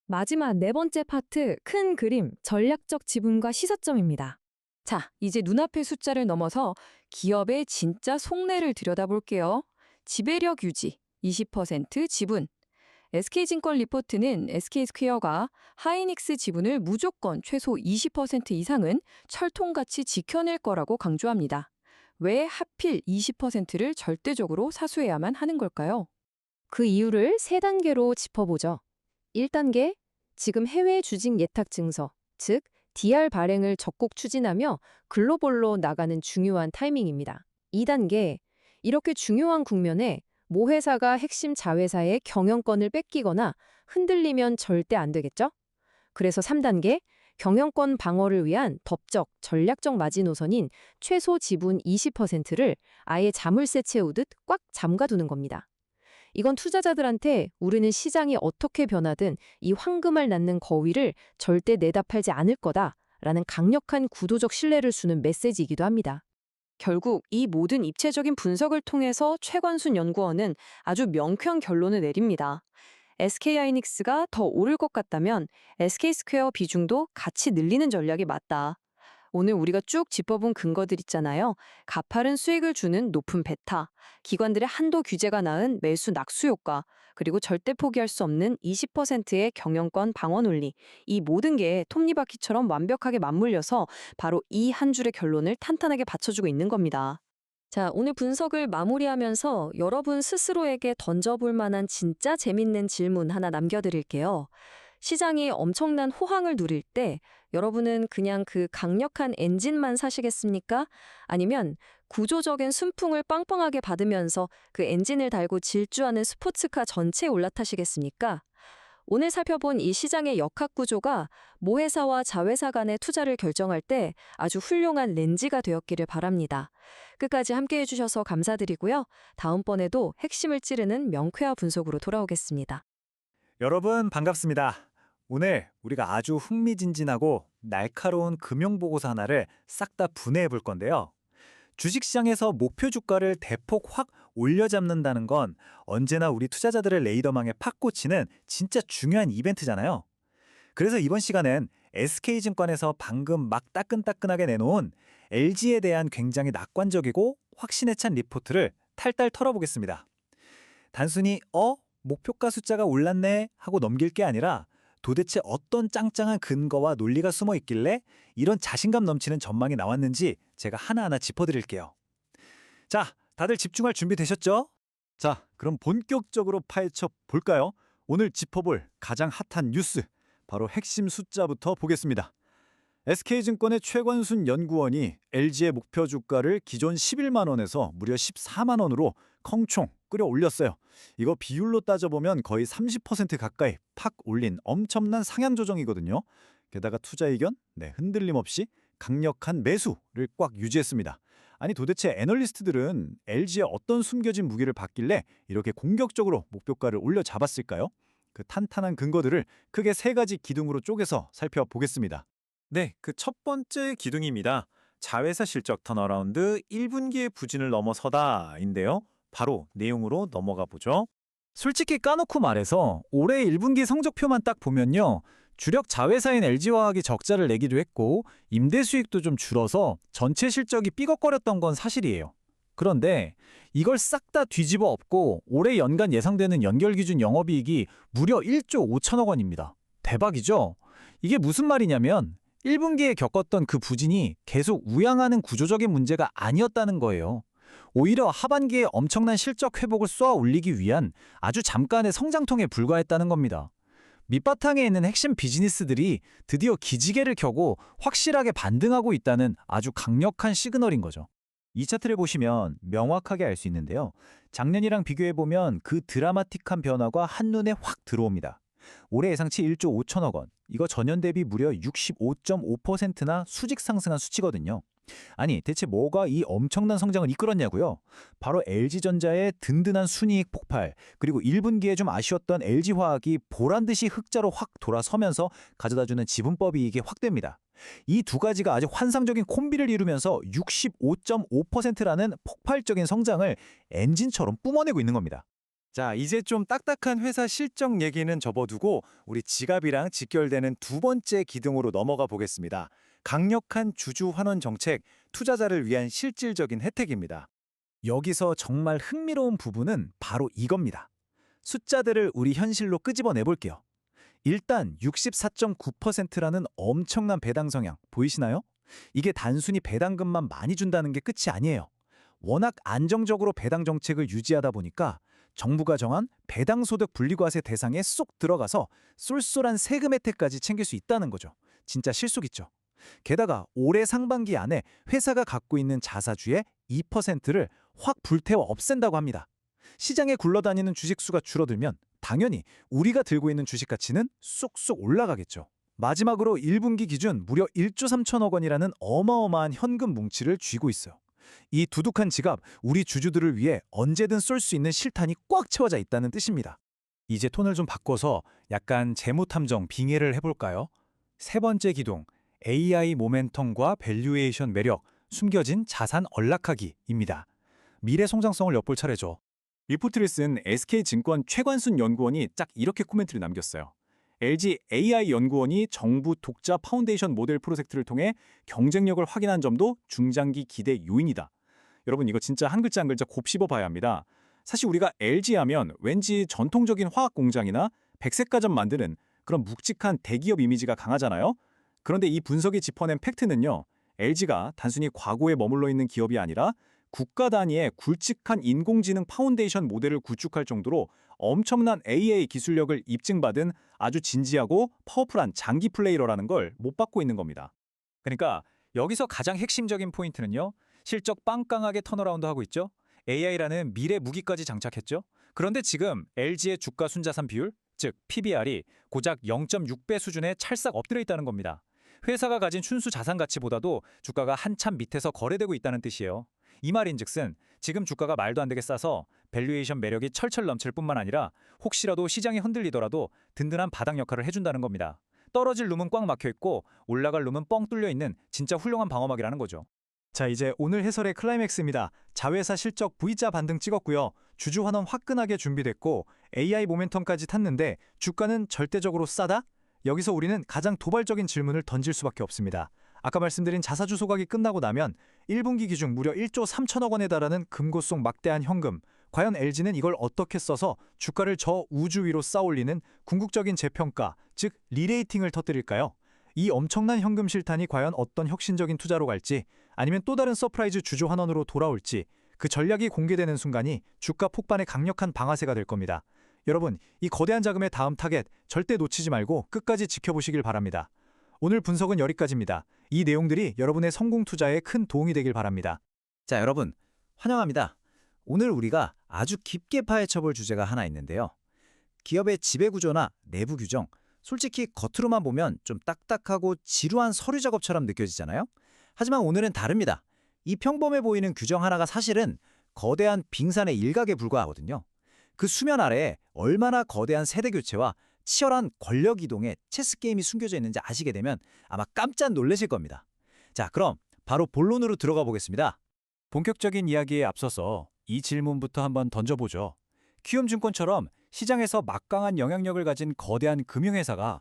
E: 마지막 네 번째 파트, 큰 그림, 전략적 지분과 시사점입니다.
G: 자, 이제 눈앞의 숫자를 넘어서 기업의 진짜 속내를 들여다볼게요. 지배력 유지 20% 지분. SK증권 리포트는 SK스퀘어가 하이닉스 지분을 무조건 최소 20% 이상은 철통같이 지켜낼 거라고 강조합니다. 왜 하필 20%를 절대적으로 사수해야만 하는 걸까요?
E: 그 이유를 세 단계로 짚어보죠. 1단계, 지금 해외 주식 예탁 증서, 즉 DR 발행을 적극 추진하며 글로벌로 나가는 중요한 타이밍입니다. 2단계, 이렇게 중요한 국면에 모 회사가 핵심 자회사의 경영권을 뺏기거나 흔들리면 절대 안 되겠죠? 그래서 3단계, 경영권 방어를 위한 법적, 전략적 마지노선인 최소 지분 20%를 아예 자물쇠 채우듯 꽉 잠가두는 겁니다. 이건 투자자들한테 우리는 시장이 어떻게 변하든 이 황금알 낳는 거위를 절대 내다 팔지 않을 거다라는 강력한 구도적 신뢰를 주는 메시지이기도 합니다.
G: 결국 이 모든 입체적인 분석을 통해서 최관순 연구원은 아주 명쾌한 결론을 내립니다. SK하이닉스가 더 오를 것 같다면 SK스퀘어 비중도 같이 늘리는 전략이 맞다. 오늘 우리가 쭉 짚어본 근거들 있잖아요. 가파른 수익을 주는 높은 베타, 기관들의 한도 규제가 낳은 매수 낙수 효과, 그리고 절대 포기할 수 없는 20%의 경영권 방어 논리. 이 모든 게 톱니바퀴처럼 완벽하게 맞물려서 바로 이 한 줄의 결론을 탄탄하게 받쳐주고 있는 겁니다.
E: 자, 오늘 분석을 마무리하면서 여러분 스스로에게 던져볼 만한 진짜 재밌는 질문 하나 남겨드릴게요. 시장이 엄청난 호황을 누릴 때 여러분은 그냥 그 강력한 엔진만 사시겠습니까? 아니면 구조적인 순풍을 빵빵하게 받으면서 그 엔진을 달고 질주하는 스포츠카 전체에 올라타시겠습니까? 오늘 살펴본 이 시장의 역학 구조가 모 회사와 자회사 간의 투자를 결정할 때 아주 훌륭한 렌즈가 되었기를 바랍니다. 끝까지 함께해 주셔서 감사드리고요. 다음번에도 핵심을 찌르는 명쾌한 분석으로 돌아오겠습니다.
B: 여러분 반갑습니다. 오늘 우리가 아주 흥미진진하고 날카로운 금융보고서 하나를 싹 다 분해해 볼 건데요. 주식시장에서 목표 주가를 대폭 확 올려잡는다는 건 언제나 우리 투자자들의 레이더망에 팍 꽂히는 진짜 중요한 이벤트잖아요. 그래서 이번 시간엔 SK증권에서 방금 막 따끈따끈하게 내놓은 LG에 대한 굉장히 낙관적이고 확신에 찬 리포트를 탈탈 털어보겠습니다. 단순히 목표가 숫자가 올랐네 하고 넘길 게 아니라 도대체 어떤 짱짱한 근거와 논리가 숨어 있길래 이런 자신감 넘치는 전망이 나왔는지 제가 하나하나 짚어드릴게요. 자, 다들 집중할 준비 되셨죠? 자, 그럼 본격적으로 파헤쳐 볼까요? 오늘 짚어볼 가장 핫한 뉴스, 바로 핵심 숫자부터 보겠습니다. SK증권의 최관순 연구원이 LG의 목표 주가를 기존 11만 원에서 무려 14만 원으로 컹총 끌어올렸어요. 이거 비율로 따져보면 거의 30% 가까이 팍 올린 엄청난 상향 조정이거든요. 게다가 투자 의견, 흔들림 없이 강력한 매수를 꽉 유지했습니다. 아니 도대체 애널리스트들은 LG의 어떤 숨겨진 무기를 봤길래 이렇게 공격적으로 목표가를 올려잡았을까요? 그 탄탄한 근거들을 크게 세 가지 기둥으로 쪼개서 살펴보겠습니다. 네, 그 첫 번째 기둥입니다. 자회사 실적 턴어라운드 1분기의 부진을 넘어서다인데요. 바로 내용으로 넘어가 보죠. 솔직히 까놓고 말해서 올해 1분기 성적표만 딱 보면요. 주력 자회사인 LG화학이 적자를 내기도 했고 임대 수익도 좀 줄어서 전체 실적이 삐걱거렸던 건 사실이에요. 그런데 이걸 싹 다 뒤집어 엎고 올해 연간 예상되는 연결기준 영업이익이 무려 1조 5천억 원입니다. 대박이죠? 이게 무슨 말이냐면 1분기에 겪었던 그 부진이 계속 우양하는 구조적인 문제가 아니었다는 거예요. 오히려 하반기에 엄청난 실적 회복을 쏘아 올리기 위한 아주 잠깐의 성장통에 불과했다는 겁니다. 밑바탕에 있는 핵심 비즈니스들이 드디어 기지개를 켜고 확실하게 반등하고 있다는 아주 강력한 시그널인 거죠. 이 차트를 보시면 명확하게 알 수 있는데요. 작년이랑 비교해보면 그 드라마틱한 변화가 한눈에 확 들어옵니다. 올해 예상치 1조 5천억 원, 이거 전년 대비 무려 65.5%나 수직 상승한 수치거든요. 아니 대체 뭐가 이 엄청난 성장을 이끌었냐고요? 바로 LG전자의 든든한 순이익 폭발, 그리고 1분기에 좀 아쉬웠던 LG화학이 보란듯이 흑자로 확 돌아서면서 가져다주는 지분법 이익이 확대입니다. 이 두 가지가 아주 환상적인 콤비를 이루면서 65.5%라는 폭발적인 성장을 엔진처럼 뿜어내고 있는 겁니다.
C: 자, 이제 좀 딱딱한 회사 실적 얘기는 접어두고 우리 지갑이랑 직결되는 두 번째 기둥으로 넘어가 보겠습니다. 강력한 주주 환원 정책, 투자자를 위한 실질적인 혜택입니다.
B: 여기서 정말 흥미로운 부분은 바로 이겁니다. 숫자들을 우리 현실로 끄집어내 볼게요. 일단 64.9%라는 엄청난 배당 성향 보이시나요? 이게 단순히 배당금만 많이 준다는 게 끝이 아니에요. 워낙 안정적으로 배당 정책을 유지하다 보니까 정부가 정한 배당소득 분리과세 대상에 쏙 들어가서 쏠쏠한 세금 혜택까지 챙길 수 있다는 거죠. 진짜 실속 있죠. 게다가 올해 상반기 안에 회사가 갖고 있는 자사주의 2%를 확 불태워 없앤다고 합니다. 시장에 굴러다니는 주식 수가 줄어들면 당연히 우리가 들고 있는 주식 가치는 쏙쏙 올라가겠죠. 마지막으로 1분기 기준 무려 1조 3천억 원이라는 어마어마한 현금 뭉치를 쥐고 있어요. 이 두둑한 지갑, 우리 주주들을 위해 언제든 쏠 수 있는 실탄이 꽉 채워져 있다는 뜻입니다. 이제 톤을 좀 바꿔서 약간 재무탐정 빙의를 해볼까요? 세 번째 기둥, AI 모멘텀과 밸류에이션 매력, 숨겨진 자산 언락하기입니다. 미래 성장성을 엿볼 차례죠. 리포트를 쓴 SK증권 최관순 연구원이 딱 이렇게 코멘트를 남겼어요. LG AI 연구원이 정부 독자 파운데이션 모델 프로젝트를 통해 경쟁력을 확인한 점도 중장기 기대 요인이다. 여러분 이거 진짜 한 글자 한 글자 곱씹어 봐야 합니다. 사실 우리가 LG 하면 왠지 전통적인 화학 공장이나 백색가전 만드는 그런 묵직한 대기업 이미지가 강하잖아요. 그런데 이 분석이 짚어낸 팩트는요. LG가 단순히 과거에 머물러 있는 기업이 아니라 국가 단위의 굵직한 인공지능 파운데이션 모델을 구축할 정도로 엄청난 AI 기술력을 입증받은 아주 진지하고 파워풀한 장기 플레이어라는 걸 못 받고 있는 겁니다. 그러니까 여기서 가장 핵심적인 포인트는요. 실적 빵빵하게 턴어라운드 하고 있죠. AI라는 미래 무기까지 장착했죠. 그런데 지금 LG의 주가 순자산 비율, 즉 PBR이 고작 0.6배 수준에 찰싹 엎드려 있다는 겁니다. 회사가 가진 순수 자산 가치보다도 주가가 한참 밑에서 거래되고 있다는 뜻이에요. 이 말인즉슨 지금 주가가 말도 안 되게 싸서 밸류에이션 매력이 철철 넘칠 뿐만 아니라 혹시라도 시장이 흔들리더라도 든든한 바닥 역할을 해준다는 겁니다. 떨어질 룸은 꽉 막혀 있고 올라갈 룸은 뻥 뚫려 있는 진짜 훌륭한 방어막이라는 거죠. 자, 이제 오늘 해설의 클라이맥스입니다. 자회사 실적 V자 반등 찍었고요. 주주 환원 화끈하게 준비됐고 AI 모멘텀까지 탔는데 주가는 절대적으로 싸다? 여기서 우리는 가장 도발적인 질문을 던질 수밖에 없습니다. 아까 말씀드린 자사주 소각이 끝나고 나면 1분기 기준 무려 1조 3천억 원에 달하는 금고 속 막대한 현금. 과연 LG는 이걸 어떻게 써서 주가를 저 우주 위로 쌓아올리는 궁극적인 재평가, 즉 리레이팅을 터뜨릴까요? 이 엄청난 현금 실탄이 과연 어떤 혁신적인 투자로 갈지 아니면 또 다른 서프라이즈 주주 환원으로 돌아올지 그 전략이 공개되는 순간이 주가 폭반의 강력한 방아쇠가 될 겁니다. 여러분, 이 거대한 자금의 다음 타겟 절대 놓치지 말고 끝까지 지켜보시길 바랍니다. 오늘 분석은 여기까지입니다. 이 내용들이 여러분의 성공 투자에 큰 도움이 되길 바랍니다. 자, 여러분, 환영합니다. 오늘 우리가 아주 깊게 파헤쳐볼 주제가 하나 있는데요. 기업의 지배구조나 내부 규정, 솔직히 겉으로만 보면 좀 딱딱하고 지루한 서류 작업처럼 느껴지잖아요. 하지만 오늘은 다릅니다. 이 평범해 보이는 규정 하나가 사실은 거대한 빙산의 일각에 불과하거든요. 그 수면 아래에 얼마나 거대한 세대 교체와 치열한 권력 이동의 체스 게임이 숨겨져 있는지 아시게 되면 아마 깜짝 놀라실 겁니다. 자, 그럼 바로 본론으로 들어가 보겠습니다. 본격적인 이야기에 앞서서 이 질문부터 한번 던져보죠. 키움증권처럼 시장에서 막강한 영향력을 가진 거대한 금융회사가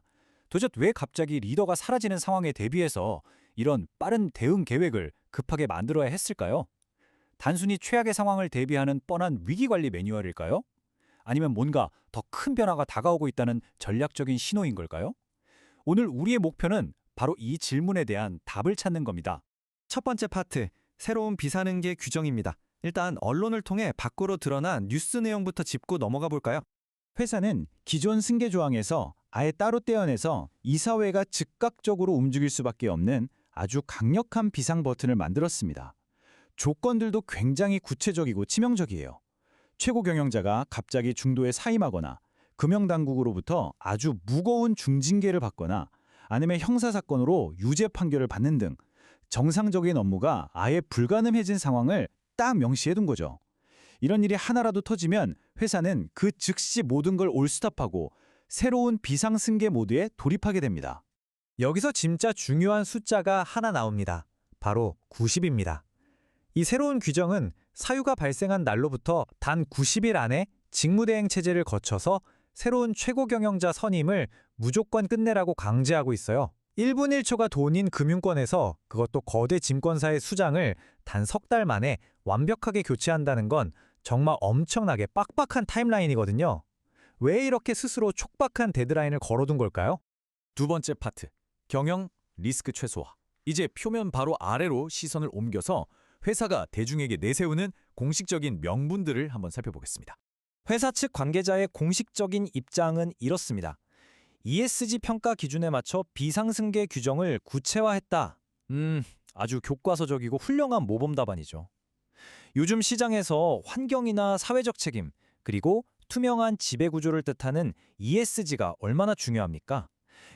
B: 도대체 왜 갑자기 리더가 사라지는 상황에 대비해서 이런 빠른 대응 계획을 급하게 만들어야 했을까요? 단순히 최악의 상황을 대비하는 뻔한 위기관리 매뉴얼일까요? 아니면 뭔가 더 큰 변화가 다가오고 있다는 전략적인 신호인 걸까요? 오늘 우리의 목표는 바로 이 질문에 대한 답을 찾는 겁니다.
H: 첫 번째 파트, 새로운 비상응계 규정입니다. 일단 언론을 통해 밖으로 드러난 뉴스 내용부터 짚고 넘어가 볼까요?
B: 회사는 기존 승계 조항에서 아예 따로 떼어내서 이사회가 즉각적으로 움직일 수밖에 없는 아주 강력한 비상 버튼을 만들었습니다. 조건들도 굉장히 구체적이고 치명적이에요. 최고 경영자가 갑자기 중도에 사임하거나 금융당국으로부터 아주 무거운 중징계를 받거나 아니면 형사사건으로 유죄 판결을 받는 등 정상적인 업무가 아예 불가능해진 상황을 딱 명시해둔 거죠. 이런 일이 하나라도 터지면 회사는 그 즉시 모든 걸 올스톱하고 새로운 비상승계 모드에 돌입하게 됩니다.
H: 여기서 진짜 중요한 숫자가 하나 나옵니다. 바로 90입니다. 이 새로운 규정은 사유가 발생한 날로부터 단 90일 안에
B: 직무대행 체제를 거쳐서 새로운 최고 경영자 선임을 무조건 끝내라고 강제하고 있어요. 1분 1초가 돈인 금융권에서 그것도 거대 증권사의 수장을 단 석 달 만에 완벽하게 교체한다는 건 정말 엄청나게 빡빡한 타임라인이거든요. 왜 이렇게 스스로 촉박한 데드라인을 걸어둔 걸까요?
I: 두 번째 파트, 경영 리스크 최소화. 이제 표면 바로 아래로 시선을 옮겨서 회사가 대중에게 내세우는 공식적인 명분들을 한번 살펴보겠습니다.
B: 회사 측 관계자의 공식적인 입장은 이렇습니다. ESG 평가 기준에 맞춰 비상승계 규정을 구체화했다. 아주 교과서적이고 훌륭한 모범 답안이죠. 요즘 시장에서 환경이나 사회적 책임, 그리고 투명한 지배구조를 뜻하는 ESG가 얼마나 중요합니까?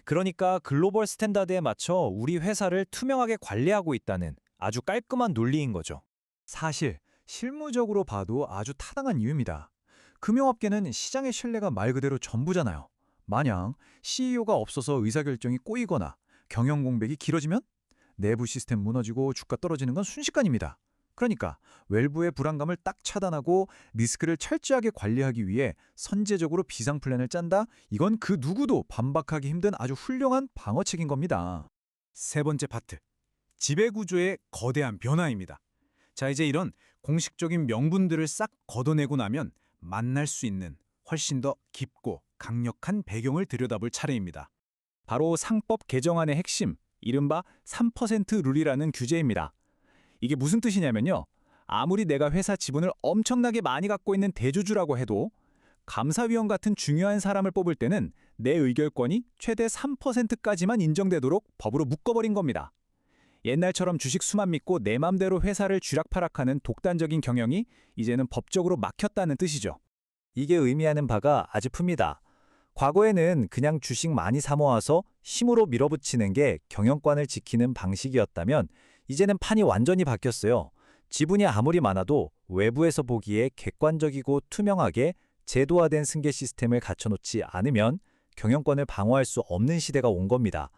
B: 그러니까 글로벌 스탠다드에 맞춰 우리 회사를 투명하게 관리하고 있다는 아주 깔끔한 논리인 거죠. 사실 실무적으로 봐도 아주 타당한 이유입니다. 금융업계는 시장의 신뢰가 말 그대로 전부잖아요. 만약 CEO가 없어서 의사결정이 꼬이거나 경영 공백이 길어지면 내부 시스템 무너지고 주가 떨어지는 건 순식간입니다. 그러니까 외부의 불안감을 딱 차단하고 리스크를 철저하게 관리하기 위해 선제적으로 비상 플랜을 짠다? 이건 그 누구도 반박하기 힘든 아주 훌륭한 방어책인 겁니다.
C: 세 번째 파트, 지배구조의 거대한 변화입니다. 자, 이제 이런 공식적인 명분들을 싹 걷어내고 나면 만날 수 있는 훨씬 더 깊고 강력한 배경을 들여다볼 차례입니다.
B: 바로 상법 개정안의 핵심, 이른바 3% 룰이라는 규제입니다. 이게 무슨 뜻이냐면요. 아무리 내가 회사 지분을 엄청나게 많이 갖고 있는 대주주라고 해도 감사위원 같은 중요한 사람을 뽑을 때는 내 의결권이 최대 3%까지만 인정되도록 법으로 묶어버린 겁니다. 옛날처럼 주식 수만 믿고 내 맘대로 회사를 쥐락펴락하는 독단적인 경영이 이제는 법적으로 막혔다는 뜻이죠. 이게 의미하는 바가 아주 풉니다. 과거에는 그냥 주식 많이 사 모아서 힘으로 밀어붙이는 게 경영권을 지키는 방식이었다면 이제는 판이 완전히 바뀌었어요. 지분이 아무리 많아도 외부에서 보기에 객관적이고 투명하게 제도화된 승계 시스템을 갖춰놓지 않으면 경영권을 방어할 수 없는 시대가 온 겁니다.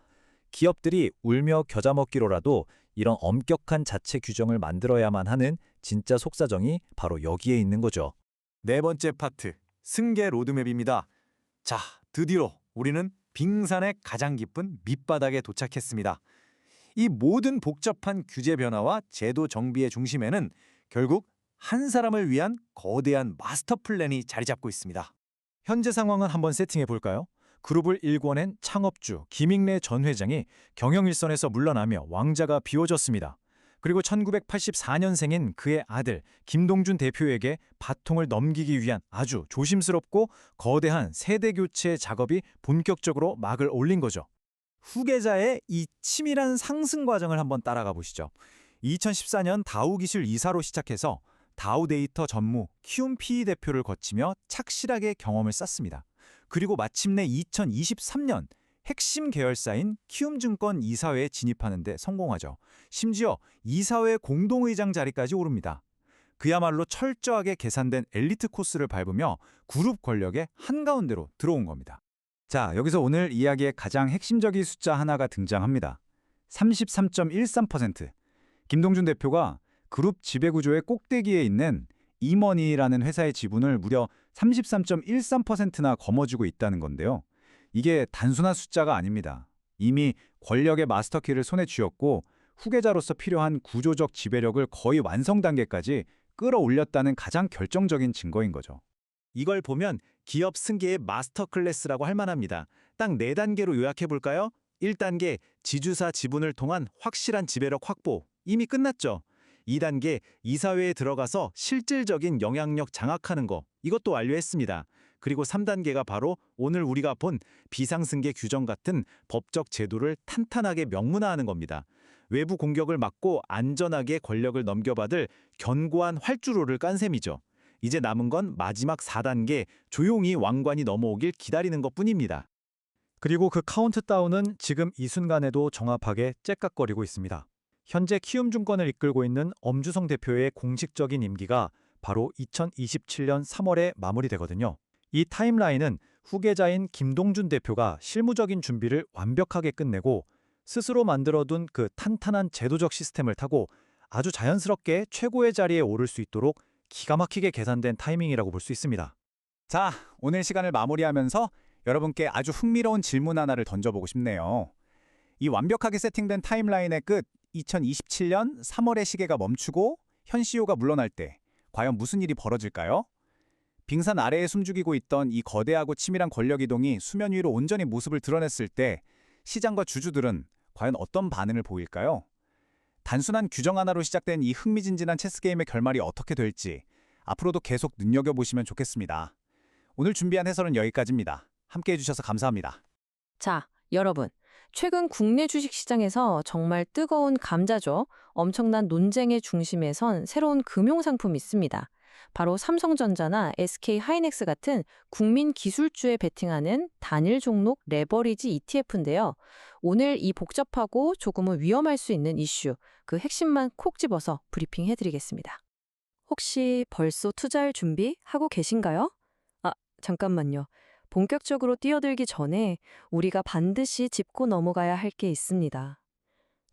B: 기업들이 울며 겨자 먹기로라도 이런 엄격한 자체 규정을 만들어야만 하는 진짜 속사정이 바로 여기에 있는 거죠.
C: 네 번째 파트, 승계 로드맵입니다. 자, 드디어 우리는 빙산의 가장 깊은 밑바닥에 도착했습니다. 이 모든 복잡한 규제 변화와 제도 정비의 중심에는 결국 한 사람을 위한 거대한 마스터 플랜이 자리 잡고 있습니다.
B: 현재 상황은 한번 세팅해 볼까요? 그룹을 일궈낸 창업주 김익래 전 회장이 경영일선에서 물러나며 왕자가 비워졌습니다. 그리고 1984년생인 그의 아들 김동준 대표에게 바통을 넘기기 위한 아주 조심스럽고 거대한 세대 교체 작업이 본격적으로 막을 올린 거죠. 후계자의 이 치밀한 상승 과정을 한번 따라가 보시죠. 2014년 다우기술 이사로 시작해서 다우데이터 전무 키움 PE 대표를 거치며 착실하게 경험을 쌓습니다. 그리고 마침내 2023년 핵심 계열사인 키움증권 이사회에 진입하는 데 성공하죠. 심지어 이사회 공동의장 자리까지 오릅니다. 그야말로 철저하게 계산된 엘리트 코스를 밟으며 그룹 권력의 한가운데로 들어온 겁니다. 자, 여기서 오늘 이야기의 가장 핵심적인 숫자 하나가 등장합니다. 33.13%. 김동준 대표가 그룹 지배구조의 꼭대기에 있는 이머니라는 회사의 지분을 무려 33.13%나 거머쥐고 있다는 건데요. 이게 단순한 숫자가 아닙니다. 이미 권력의 마스터키를 손에 쥐었고 후계자로서 필요한 구조적 지배력을 거의 완성 단계까지 끌어올렸다는 가장 결정적인 증거인 거죠. 이걸 보면 기업 승계의 마스터 클래스라고 할 만합니다. 딱 4단계로 요약해 볼까요? 1단계, 지주사 지분을 통한 확실한 지배력 확보. 이미 끝났죠. 2단계, 이사회에 들어가서 실질적인 영향력 장악하는 거. 이것도 완료했습니다. 그리고 3단계가 바로 오늘 우리가 본 비상승계 규정 같은 법적 제도를 탄탄하게 명문화하는 겁니다. 외부 공격을 막고 안전하게 권력을 넘겨받을 견고한 활주로를 깐 셈이죠. 이제 남은 건 마지막 4단계, 조용히 왕관이 넘어오길 기다리는 것뿐입니다. 그리고 그 카운트다운은 지금 이 순간에도 정확하게 째깍거리고 있습니다. 현재 키움증권을 이끌고 있는 엄주성 대표의 공식적인 임기가 바로 2027년 3월에 마무리되거든요. 이 타임라인은 후계자인 김동준 대표가 실무적인 준비를 완벽하게 끝내고 스스로 만들어둔 그 탄탄한 제도적 시스템을 타고 아주 자연스럽게 최고의 자리에 오를 수 있도록 기가 막히게 계산된 타이밍이라고 볼 수 있습니다.
C: 자, 오늘 시간을 마무리하면서 여러분께 아주 흥미로운 질문 하나를 던져보고 싶네요. 이 완벽하게 세팅된 타임라인의 끝, 2027년 3월의 시계가 멈추고 현시효가 물러날 때 과연 무슨 일이 벌어질까요? 빙산 아래에 숨죽이고 있던 이 거대하고 치밀한 권력 이동이 수면 위로 온전히 모습을 드러냈을 때 시장과 주주들은 과연 어떤 반응을 보일까요? 단순한 규정 하나로 시작된 이 흥미진진한 체스게임의 결말이 어떻게 될지 앞으로도 계속 눈여겨보시면 좋겠습니다. 오늘 준비한 해설은 여기까지입니다. 함께해 주셔서 감사합니다.
E: 자, 여러분. 최근 국내 주식시장에서 정말 뜨거운 감자죠. 엄청난 논쟁의 중심에 선 새로운 금융상품이 있습니다. 바로 삼성전자나 SK하이닉스 같은 국민 기술주에 베팅하는 단일 종목 레버리지 ETF인데요. 오늘 이 복잡하고 조금은 위험할 수 있는 이슈, 그 핵심만 콕 집어서 브리핑해드리겠습니다. 혹시 벌써 투자할 준비하고 계신가요? 아, 잠깐만요. 본격적으로 뛰어들기 전에 우리가 반드시 짚고 넘어가야 할 게 있습니다.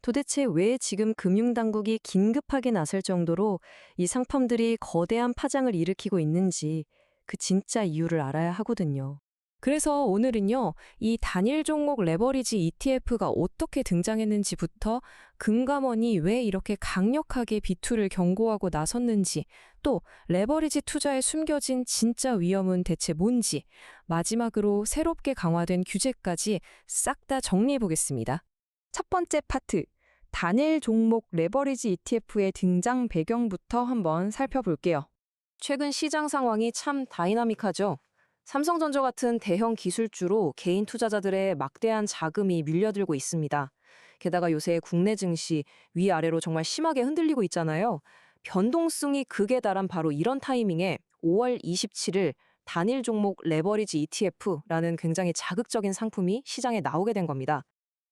E: 도대체 왜 지금 금융당국이 긴급하게 나설 정도로 이 상품들이 거대한 파장을 일으키고 있는지 그 진짜 이유를 알아야 하거든요. 그래서 오늘은요, 이 단일 종목 레버리지 ETF가 어떻게 등장했는지부터 금감원이 왜 이렇게 강력하게 비투를 경고하고 나섰는지, 또 레버리지 투자에 숨겨진 진짜 위험은 대체 뭔지, 마지막으로 새롭게 강화된 규제까지 싹 다 정리해 보겠습니다.
F: 첫 번째 파트, 단일 종목 레버리지 ETF의 등장 배경부터 한번 살펴볼게요.
E: 최근 시장 상황이 참 다이나믹하죠. 삼성전자 같은 대형 기술주로 개인 투자자들의 막대한 자금이 밀려들고 있습니다. 게다가 요새 국내 증시 위아래로 정말 심하게 흔들리고 있잖아요. 변동성이 극에 달한 바로 이런 타이밍에 5월 27일 단일 종목 레버리지 ETF라는 굉장히 자극적인 상품이 시장에 나오게 된 겁니다.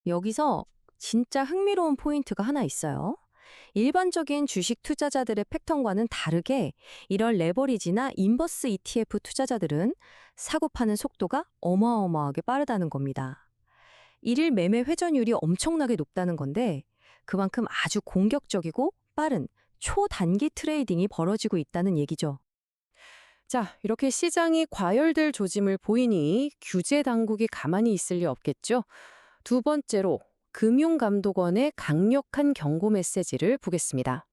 E: 여기서 진짜 흥미로운 포인트가 하나 있어요. 일반적인 주식 투자자들의 패턴과는 다르게 이런 레버리지나 인버스 ETF 투자자들은 사고 파는 속도가 어마어마하게 빠르다는 겁니다. 일일 매매 회전율이 엄청나게 높다는 건데 그만큼 아주 공격적이고 빠른 초단기 트레이딩이 벌어지고 있다는 얘기죠.
F: 자, 이렇게 시장이 과열될 조짐을 보이니 규제 당국이 가만히 있을 리 없겠죠. 두 번째로 금융감독원의 강력한 경고 메시지를 보겠습니다.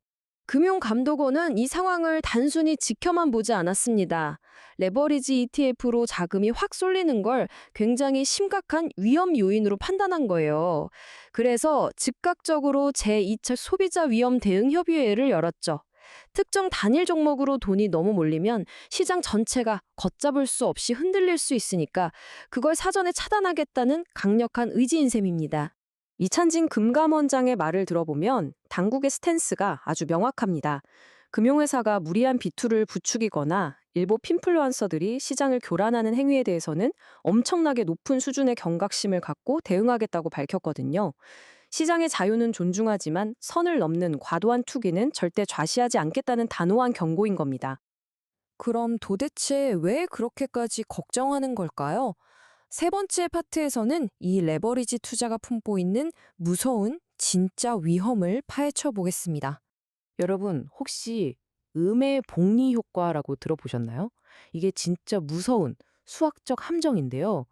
F: 금융감독원은 이 상황을 단순히 지켜만 보지 않았습니다. 레버리지 ETF로 자금이 확 쏠리는 걸 굉장히 심각한 위험 요인으로 판단한 거예요. 그래서 즉각적으로 제2차 소비자 위험 대응 협의회를 열었죠. 특정 단일 종목으로 돈이 너무 몰리면 시장 전체가 걷잡을 수 없이 흔들릴 수 있으니까 그걸 사전에 차단하겠다는 강력한 의지인 셈입니다. 이찬진 금감원장의 말을 들어보면 당국의 스탠스가 아주 명확합니다. 금융회사가 무리한 비투를 부추기거나 일부 핀플루언서들이 시장을 교란하는 행위에 대해서는 엄청나게 높은 수준의 경각심을 갖고 대응하겠다고 밝혔거든요. 시장의 자유는 존중하지만 선을 넘는 과도한 투기는 절대 좌시하지 않겠다는 단호한 경고인 겁니다. 그럼 도대체 왜 그렇게까지 걱정하는 걸까요? 세 번째 파트에서는 이 레버리지 투자가 품고 있는 무서운 진짜 위험을 파헤쳐 보겠습니다. 여러분, 혹시 음의 복리 효과라고 들어보셨나요? 이게 진짜 무서운 수학적 함정인데요.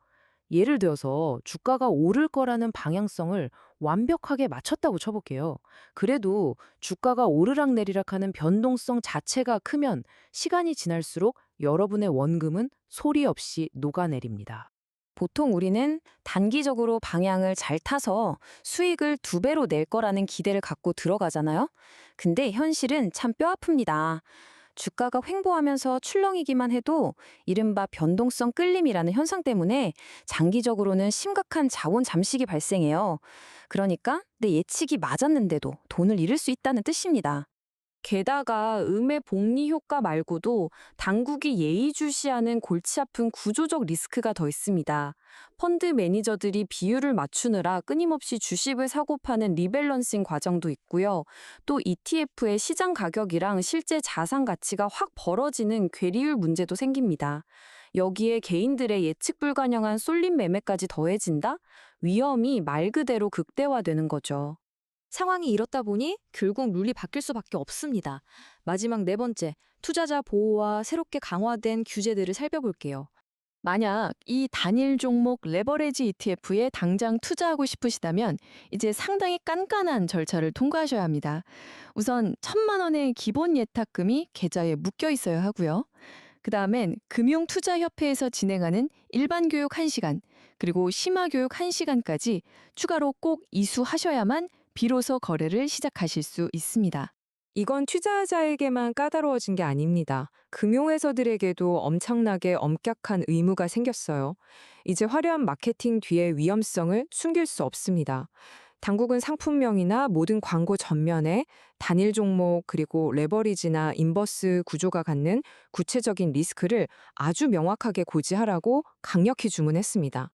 F: 예를 들어서 주가가 오를 거라는 방향성을 완벽하게 맞췄다고 쳐볼게요. 그래도 주가가 오르락내리락 하는 변동성 자체가 크면 시간이 지날수록 여러분의 원금은 소리 없이 녹아내립니다.
G: 보통 우리는 단기적으로 방향을 잘 타서 수익을 2배로 낼 거라는 기대를 갖고 들어가잖아요. 근데 현실은 참 뼈아픕니다. 주가가 횡보하면서 출렁이기만 해도 이른바 변동성 끌림이라는 현상 때문에 장기적으로는 심각한 자원 잠식이 발생해요. 그러니까 내 예측이 맞았는데도 돈을 잃을 수 있다는 뜻입니다.
E: 게다가 음의 복리 효과 말고도 당국이 예의주시하는 골치 아픈 구조적 리스크가 더 있습니다. 펀드 매니저들이 비율을 맞추느라 끊임없이 주식을 사고 파는 리밸런싱 과정도 있고요. 또 ETF의 시장 가격이랑 실제 자산 가치가 확 벌어지는 괴리율 문제도 생깁니다. 여기에 개인들의 예측 불가능한 쏠림 매매까지 더해진다? 위험이 말 그대로 극대화되는 거죠. 상황이 이렇다 보니 결국 룰이 바뀔 수밖에 없습니다. 마지막 네 번째, 투자자 보호와 새롭게 강화된 규제들을 살펴볼게요.
F: 만약 이 단일 종목 레버리지 ETF에 당장 투자하고 싶으시다면 이제 상당히 깐깐한 절차를 통과하셔야 합니다. 우선 1,000만 원의 기본 예탁금이 계좌에 묶여 있어야 하고요. 그다음엔 금융투자협회에서 진행하는 일반 교육 1시간, 그리고 심화 교육 1시간까지 추가로 꼭 이수하셔야만 비로소 거래를 시작하실 수 있습니다.
G: 이건 투자자에게만 까다로워진 게 아닙니다. 금융회사들에게도 엄청나게 엄격한 의무가 생겼어요. 이제 화려한 마케팅 뒤의 위험성을 숨길 수 없습니다. 당국은 상품명이나 모든 광고 전면에 단일 종목 그리고 레버리지나 인버스 구조가 갖는 구체적인 리스크를 아주 명확하게 고지하라고 강력히 주문했습니다.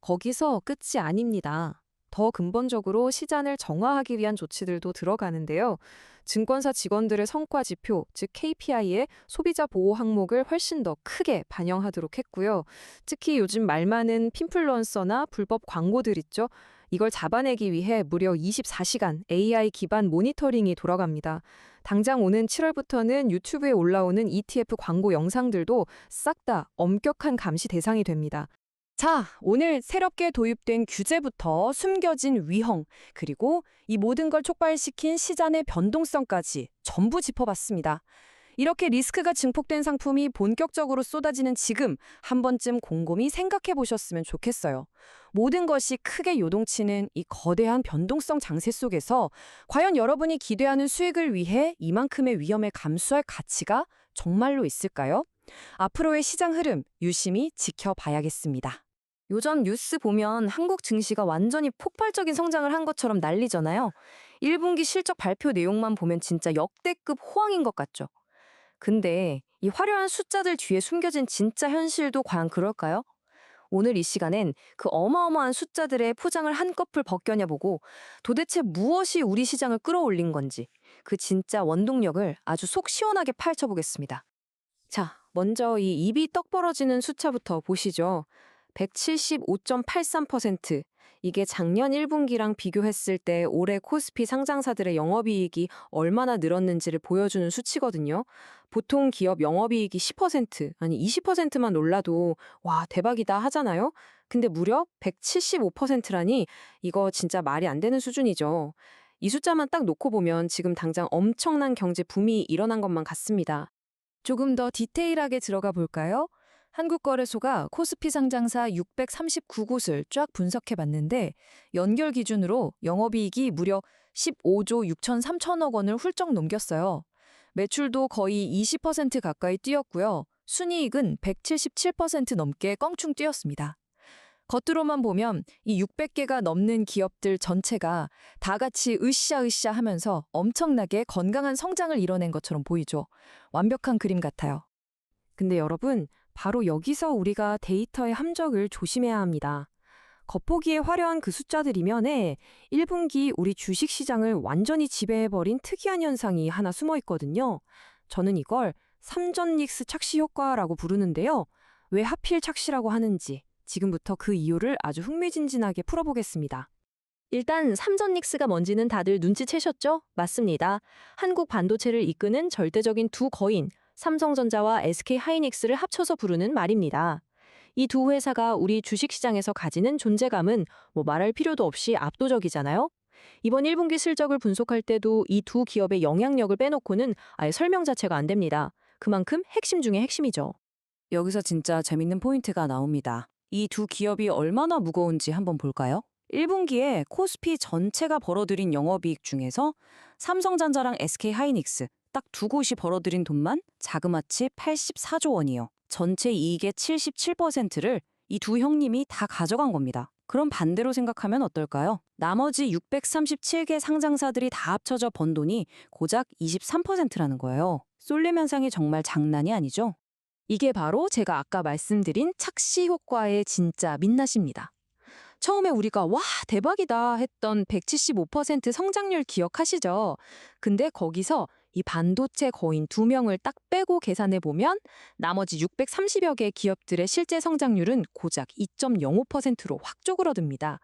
E: 거기서 끝이 아닙니다. 더 근본적으로 시장을 정화하기 위한 조치들도 들어가는데요. 증권사 직원들의 성과 지표, 즉 KPI에 소비자 보호 항목을 훨씬 더 크게 반영하도록 했고요. 특히 요즘 말 많은 핀플루언서나 불법 광고들 있죠. 이걸 잡아내기 위해 무려 24시간 AI 기반 모니터링이 돌아갑니다. 당장 오는 7월부터는 유튜브에 올라오는 ETF 광고 영상들도 싹 다 엄격한 감시 대상이 됩니다. 자, 오늘 새롭게 도입된 규제부터 숨겨진 위험, 그리고 이 모든 걸 촉발시킨 시장의 변동성까지 전부 짚어봤습니다. 이렇게 리스크가 증폭된 상품이 본격적으로 쏟아지는 지금 한 번쯤 곰곰이 생각해 보셨으면 좋겠어요. 모든 것이 크게 요동치는 이 거대한 변동성 장세 속에서 과연 여러분이 기대하는 수익을 위해 이만큼의 위험을 감수할 가치가 정말로 있을까요? 앞으로의 시장 흐름 유심히 지켜봐야겠습니다. 요즘 뉴스 보면 한국 증시가 완전히 폭발적인 성장을 한 것처럼 난리잖아요. 1분기 실적 발표 내용만 보면 진짜 역대급 호황인 것 같죠. 근데 이 화려한 숫자들 뒤에 숨겨진 진짜 현실도 과연 그럴까요? 오늘 이 시간엔 그 어마어마한 숫자들의 포장을 한꺼풀 벗겨내보고 도대체 무엇이 우리 시장을 끌어올린 건지 그 진짜 원동력을 아주 속 시원하게 파헤쳐보겠습니다. 자, 먼저 이 입이 떡 벌어지는 숫자부터 보시죠. 175.83%. 이게 작년 1분기랑 비교했을 때 올해 코스피 상장사들의 영업이익이 얼마나 늘었는지를 보여주는 수치거든요. 보통 기업 영업이익이 10%, 아니 20%만 올라도 와, 대박이다 하잖아요. 근데 무려 175%라니 이거 진짜 말이 안 되는 수준이죠. 이 숫자만 딱 놓고 보면 지금 당장 엄청난 경제 붐이 일어난 것만 같습니다. 조금 더 디테일하게 들어가 볼까요? 한국거래소가 코스피 상장사 639곳을 쫙 분석해봤는데 연결 기준으로 영업이익이 무려 15조 6,3천억 원을 훌쩍 넘겼어요. 매출도 거의 20% 가까이 뛰었고요. 순이익은 177% 넘게 껑충 뛰었습니다. 겉으로만 보면 이 600개가 넘는 기업들 전체가 다 같이 으쌰으쌰 하면서 엄청나게 건강한 성장을 이뤄낸 것처럼 보이죠. 완벽한 그림 같아요. 근데 여러분, 바로 여기서 우리가 데이터의 함정을 조심해야 합니다. 겉보기에 화려한 그 숫자들이면에 1분기 우리 주식시장을 완전히 지배해버린 특이한 현상이 하나 숨어 있거든요. 저는 이걸 삼전닉스 착시 효과라고 부르는데요. 왜 하필 착시라고 하는지 지금부터 그 이유를 아주 흥미진진하게 풀어보겠습니다. 일단 삼전닉스가 뭔지는 다들 눈치채셨죠? 맞습니다. 한국 반도체를 이끄는 절대적인 두 거인, 삼성전자와 SK하이닉스를 합쳐서 부르는 말입니다. 이 두 회사가 우리 주식시장에서 가지는 존재감은 뭐 말할 필요도 없이 압도적이잖아요. 이번 1분기 실적을 분석할 때도 이 두 기업의 영향력을 빼놓고는 아예 설명 자체가 안 됩니다. 그만큼 핵심 중에 핵심이죠. 여기서 진짜 재밌는 포인트가 나옵니다. 이 두 기업이 얼마나 무거운지 한번 볼까요? 1분기에 코스피 전체가 벌어들인 영업이익 중에서 삼성전자랑 SK하이닉스 딱 두 곳이 벌어들인 돈만 자그마치 84조 원이요. 전체 이익의 77%를 이 두 형님이 다 가져간 겁니다. 그럼 반대로 생각하면 어떨까요? 나머지 637개 상장사들이 다 합쳐져 번 돈이 고작 23%라는 거예요. 쏠림 현상이 정말 장난이 아니죠? 이게 바로 제가 아까 말씀드린 착시 효과의 진짜 민낯입니다. 처음에 우리가 와, 대박이다 했던 175% 성장률 기억하시죠? 근데 거기서 이 반도체 거인 2명을 딱 빼고 계산해보면 나머지 630여 개 기업들의 실제 성장률은 고작 2.05%로 확 쪼그러듭니다.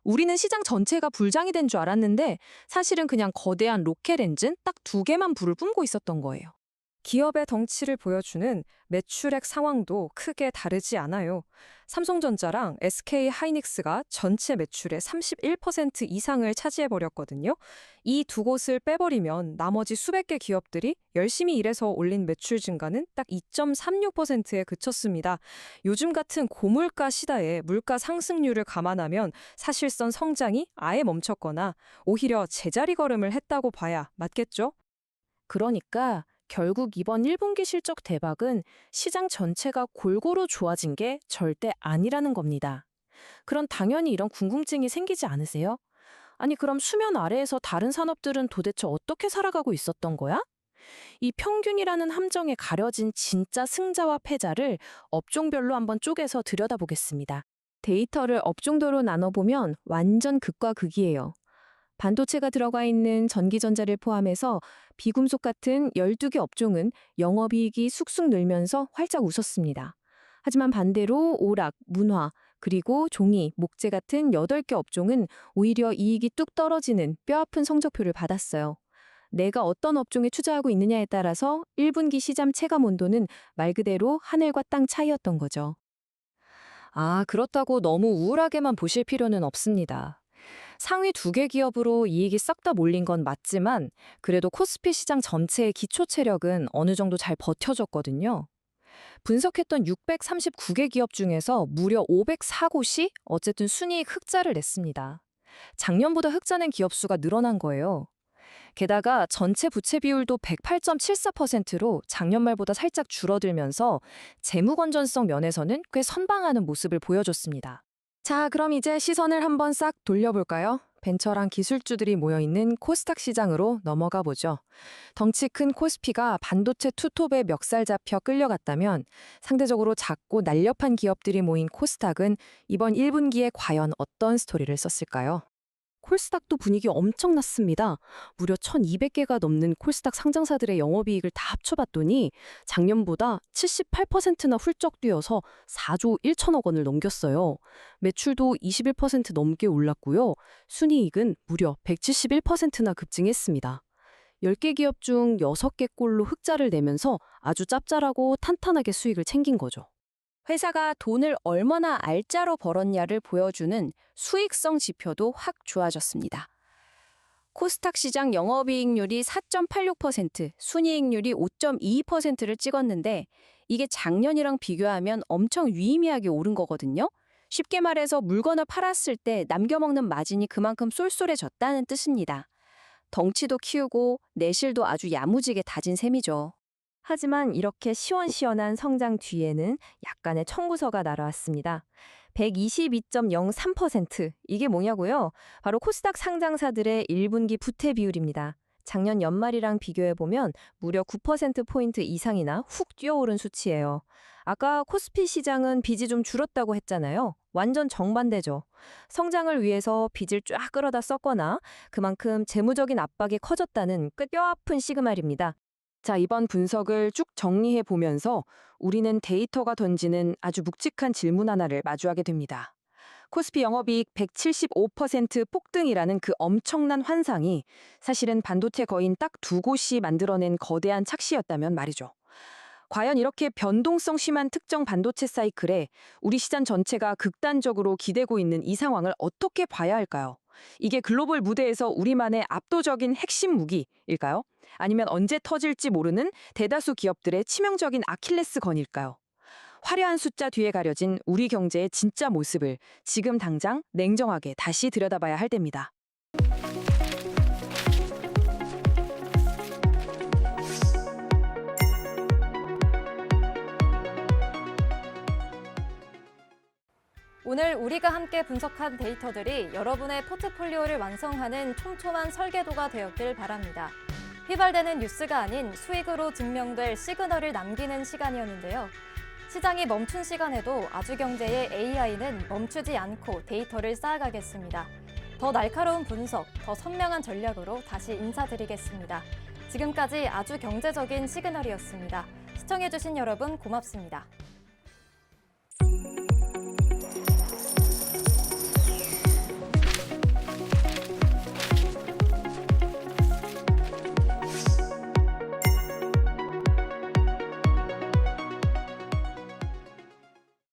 F: 우리는 시장 전체가 불장이 된 줄 알았는데 사실은 그냥 거대한 로켓 엔진 딱 2개만 불을 뿜고 있었던 거예요.
J: 기업의 덩치를 보여주는 매출액 상황도 크게 다르지 않아요. 삼성전자랑 SK 하이닉스가 전체 매출의 31% 이상을 차지해버렸거든요. 이 두 곳을 빼버리면 나머지 수백 개 기업들이 열심히 일해서 올린 매출 증가는 딱 2.36%에 그쳤습니다. 요즘 같은 고물가 시대에 물가 상승률을 감안하면 사실상 성장이 아예 멈췄거나 오히려 제자리 걸음을 했다고 봐야 맞겠죠?
F: 그러니까 결국 이번 1분기 실적 대박은 시장 전체가 골고루 좋아진 게 절대 아니라는 겁니다. 그럼 당연히 이런 궁금증이 생기지 않으세요? 아니 그럼 수면 아래에서 다른 산업들은 도대체 어떻게 살아가고 있었던 거야? 이 평균이라는 함정에 가려진 진짜 승자와 패자를 업종별로 한번 쪼개서 들여다보겠습니다. 데이터를 업종도로 나눠보면 완전 극과 극이에요. 반도체가 들어가 있는 전기전자를 포함해서 비금속 같은 12개 업종은 영업이익이 쑥쑥 늘면서 활짝 웃었습니다. 하지만 반대로 오락, 문화, 그리고 종이, 목재 같은 8개 업종은 오히려 이익이 뚝 떨어지는 뼈아픈 성적표를 받았어요. 내가 어떤 업종에 투자하고 있느냐에 따라서 1분기 시장 체감 온도는 말 그대로 하늘과 땅 차이였던 거죠.
J: 그렇다고 너무 우울하게만 보실 필요는 없습니다. 상위 2개 기업으로 이익이 싹 다 몰린 건 맞지만 그래도 코스피 시장 전체의 기초 체력은 어느 정도 잘 버텨줬거든요. 분석했던 639개 기업 중에서 무려 504곳이 어쨌든 순이익 흑자를 냈습니다. 작년보다 흑자 낸 기업 수가 늘어난 거예요. 게다가 전체 부채 비율도 108.74%로 작년 말보다 살짝 줄어들면서 재무 건전성 면에서는 꽤 선방하는 모습을 보여줬습니다. 자, 그럼 이제 시선을 한번 싹 돌려볼까요? 벤처랑 기술주들이 모여있는 코스닥 시장으로 넘어가 보죠. 덩치 큰 코스피가 반도체 투톱에 멱살 잡혀 끌려갔다면 상대적으로 작고 날렵한 기업들이 모인 코스닥은 이번 1분기에 과연 어떤 스토리를 썼을까요?
F: 콜스닥도 분위기 엄청났습니다. 무려 1,200개가 넘는 콜스닥 상장사들의 영업이익을 다 합쳐봤더니 작년보다 78%나 훌쩍 뛰어서 4조 1천억 원을 넘겼어요. 매출도 21% 넘게 올랐고요. 순이익은 무려 171%나 급증했습니다. 10개 기업 중 6개 꼴로 흑자를 내면서 아주 짭짤하고 탄탄하게 수익을 챙긴 거죠.
G: 회사가 돈을 얼마나 알짜로 벌었냐를 보여주는 수익성 지표도 확 좋아졌습니다. 코스닥 시장 영업이익률이 4.86%, 순이익률이 5.22%를 찍었는데 이게 작년이랑 비교하면 엄청 유의미하게 오른 거거든요. 쉽게 말해서 물거나 팔았을 때 남겨먹는 마진이 그만큼 쏠쏠해졌다는 뜻입니다. 덩치도 키우고 내실도 아주 야무지게 다진 셈이죠.
J: 하지만 이렇게 시원시원한 성장 뒤에는 약간의 청구서가 날아왔습니다. 122.03%. 이게 뭐냐고요? 바로 코스닥 상장사들의 1분기 부채 비율입니다. 작년 연말이랑 비교해보면 무려 9%포인트 이상이나 훅 뛰어오른 수치예요. 아까 코스피 시장은 빚이 좀 줄었다고 했잖아요. 완전 정반대죠. 성장을 위해서 빚을 쫙 끌어다 썼거나 그만큼 재무적인 압박이 커졌다는 뼈아픈 시그널입니다. 자, 이번 분석을 쭉 정리해 보면서 우리는 데이터가 던지는 아주 묵직한 질문 하나를 마주하게 됩니다. 코스피 영업이익 175% 폭등이라는 그 엄청난 환상이 사실은 반도체 거인 딱 2곳이 만들어낸 거대한 착시였다면 말이죠. 과연 이렇게 변동성 심한 특정 반도체 사이클에 우리 시장 전체가 극단적으로 기대고 있는 이 상황을 어떻게 봐야 할까요? 이게 글로벌 무대에서 우리만의 압도적인 핵심 무기일까요? 아니면 언제 터질지 모르는 대다수 기업들의 치명적인 아킬레스건일까요? 화려한 숫자 뒤에 가려진 우리 경제의 진짜 모습을 지금 당장 냉정하게 다시 들여다봐야 할 때입니다.
A: 오늘 우리가 함께 분석한 데이터들이 여러분의 포트폴리오를 완성하는 촘촘한 설계도가 되었길 바랍니다. 휘발되는 뉴스가 아닌 수익으로 증명될 시그널을 남기는 시간이었는데요. 시장이 멈춘 시간에도 아주경제의 AI는 멈추지 않고 데이터를 쌓아가겠습니다. 더 날카로운 분석, 더 선명한 전략으로 다시 인사드리겠습니다. 지금까지 아주 경제적인 시그널이었습니다. 시청해주신 여러분 고맙습니다.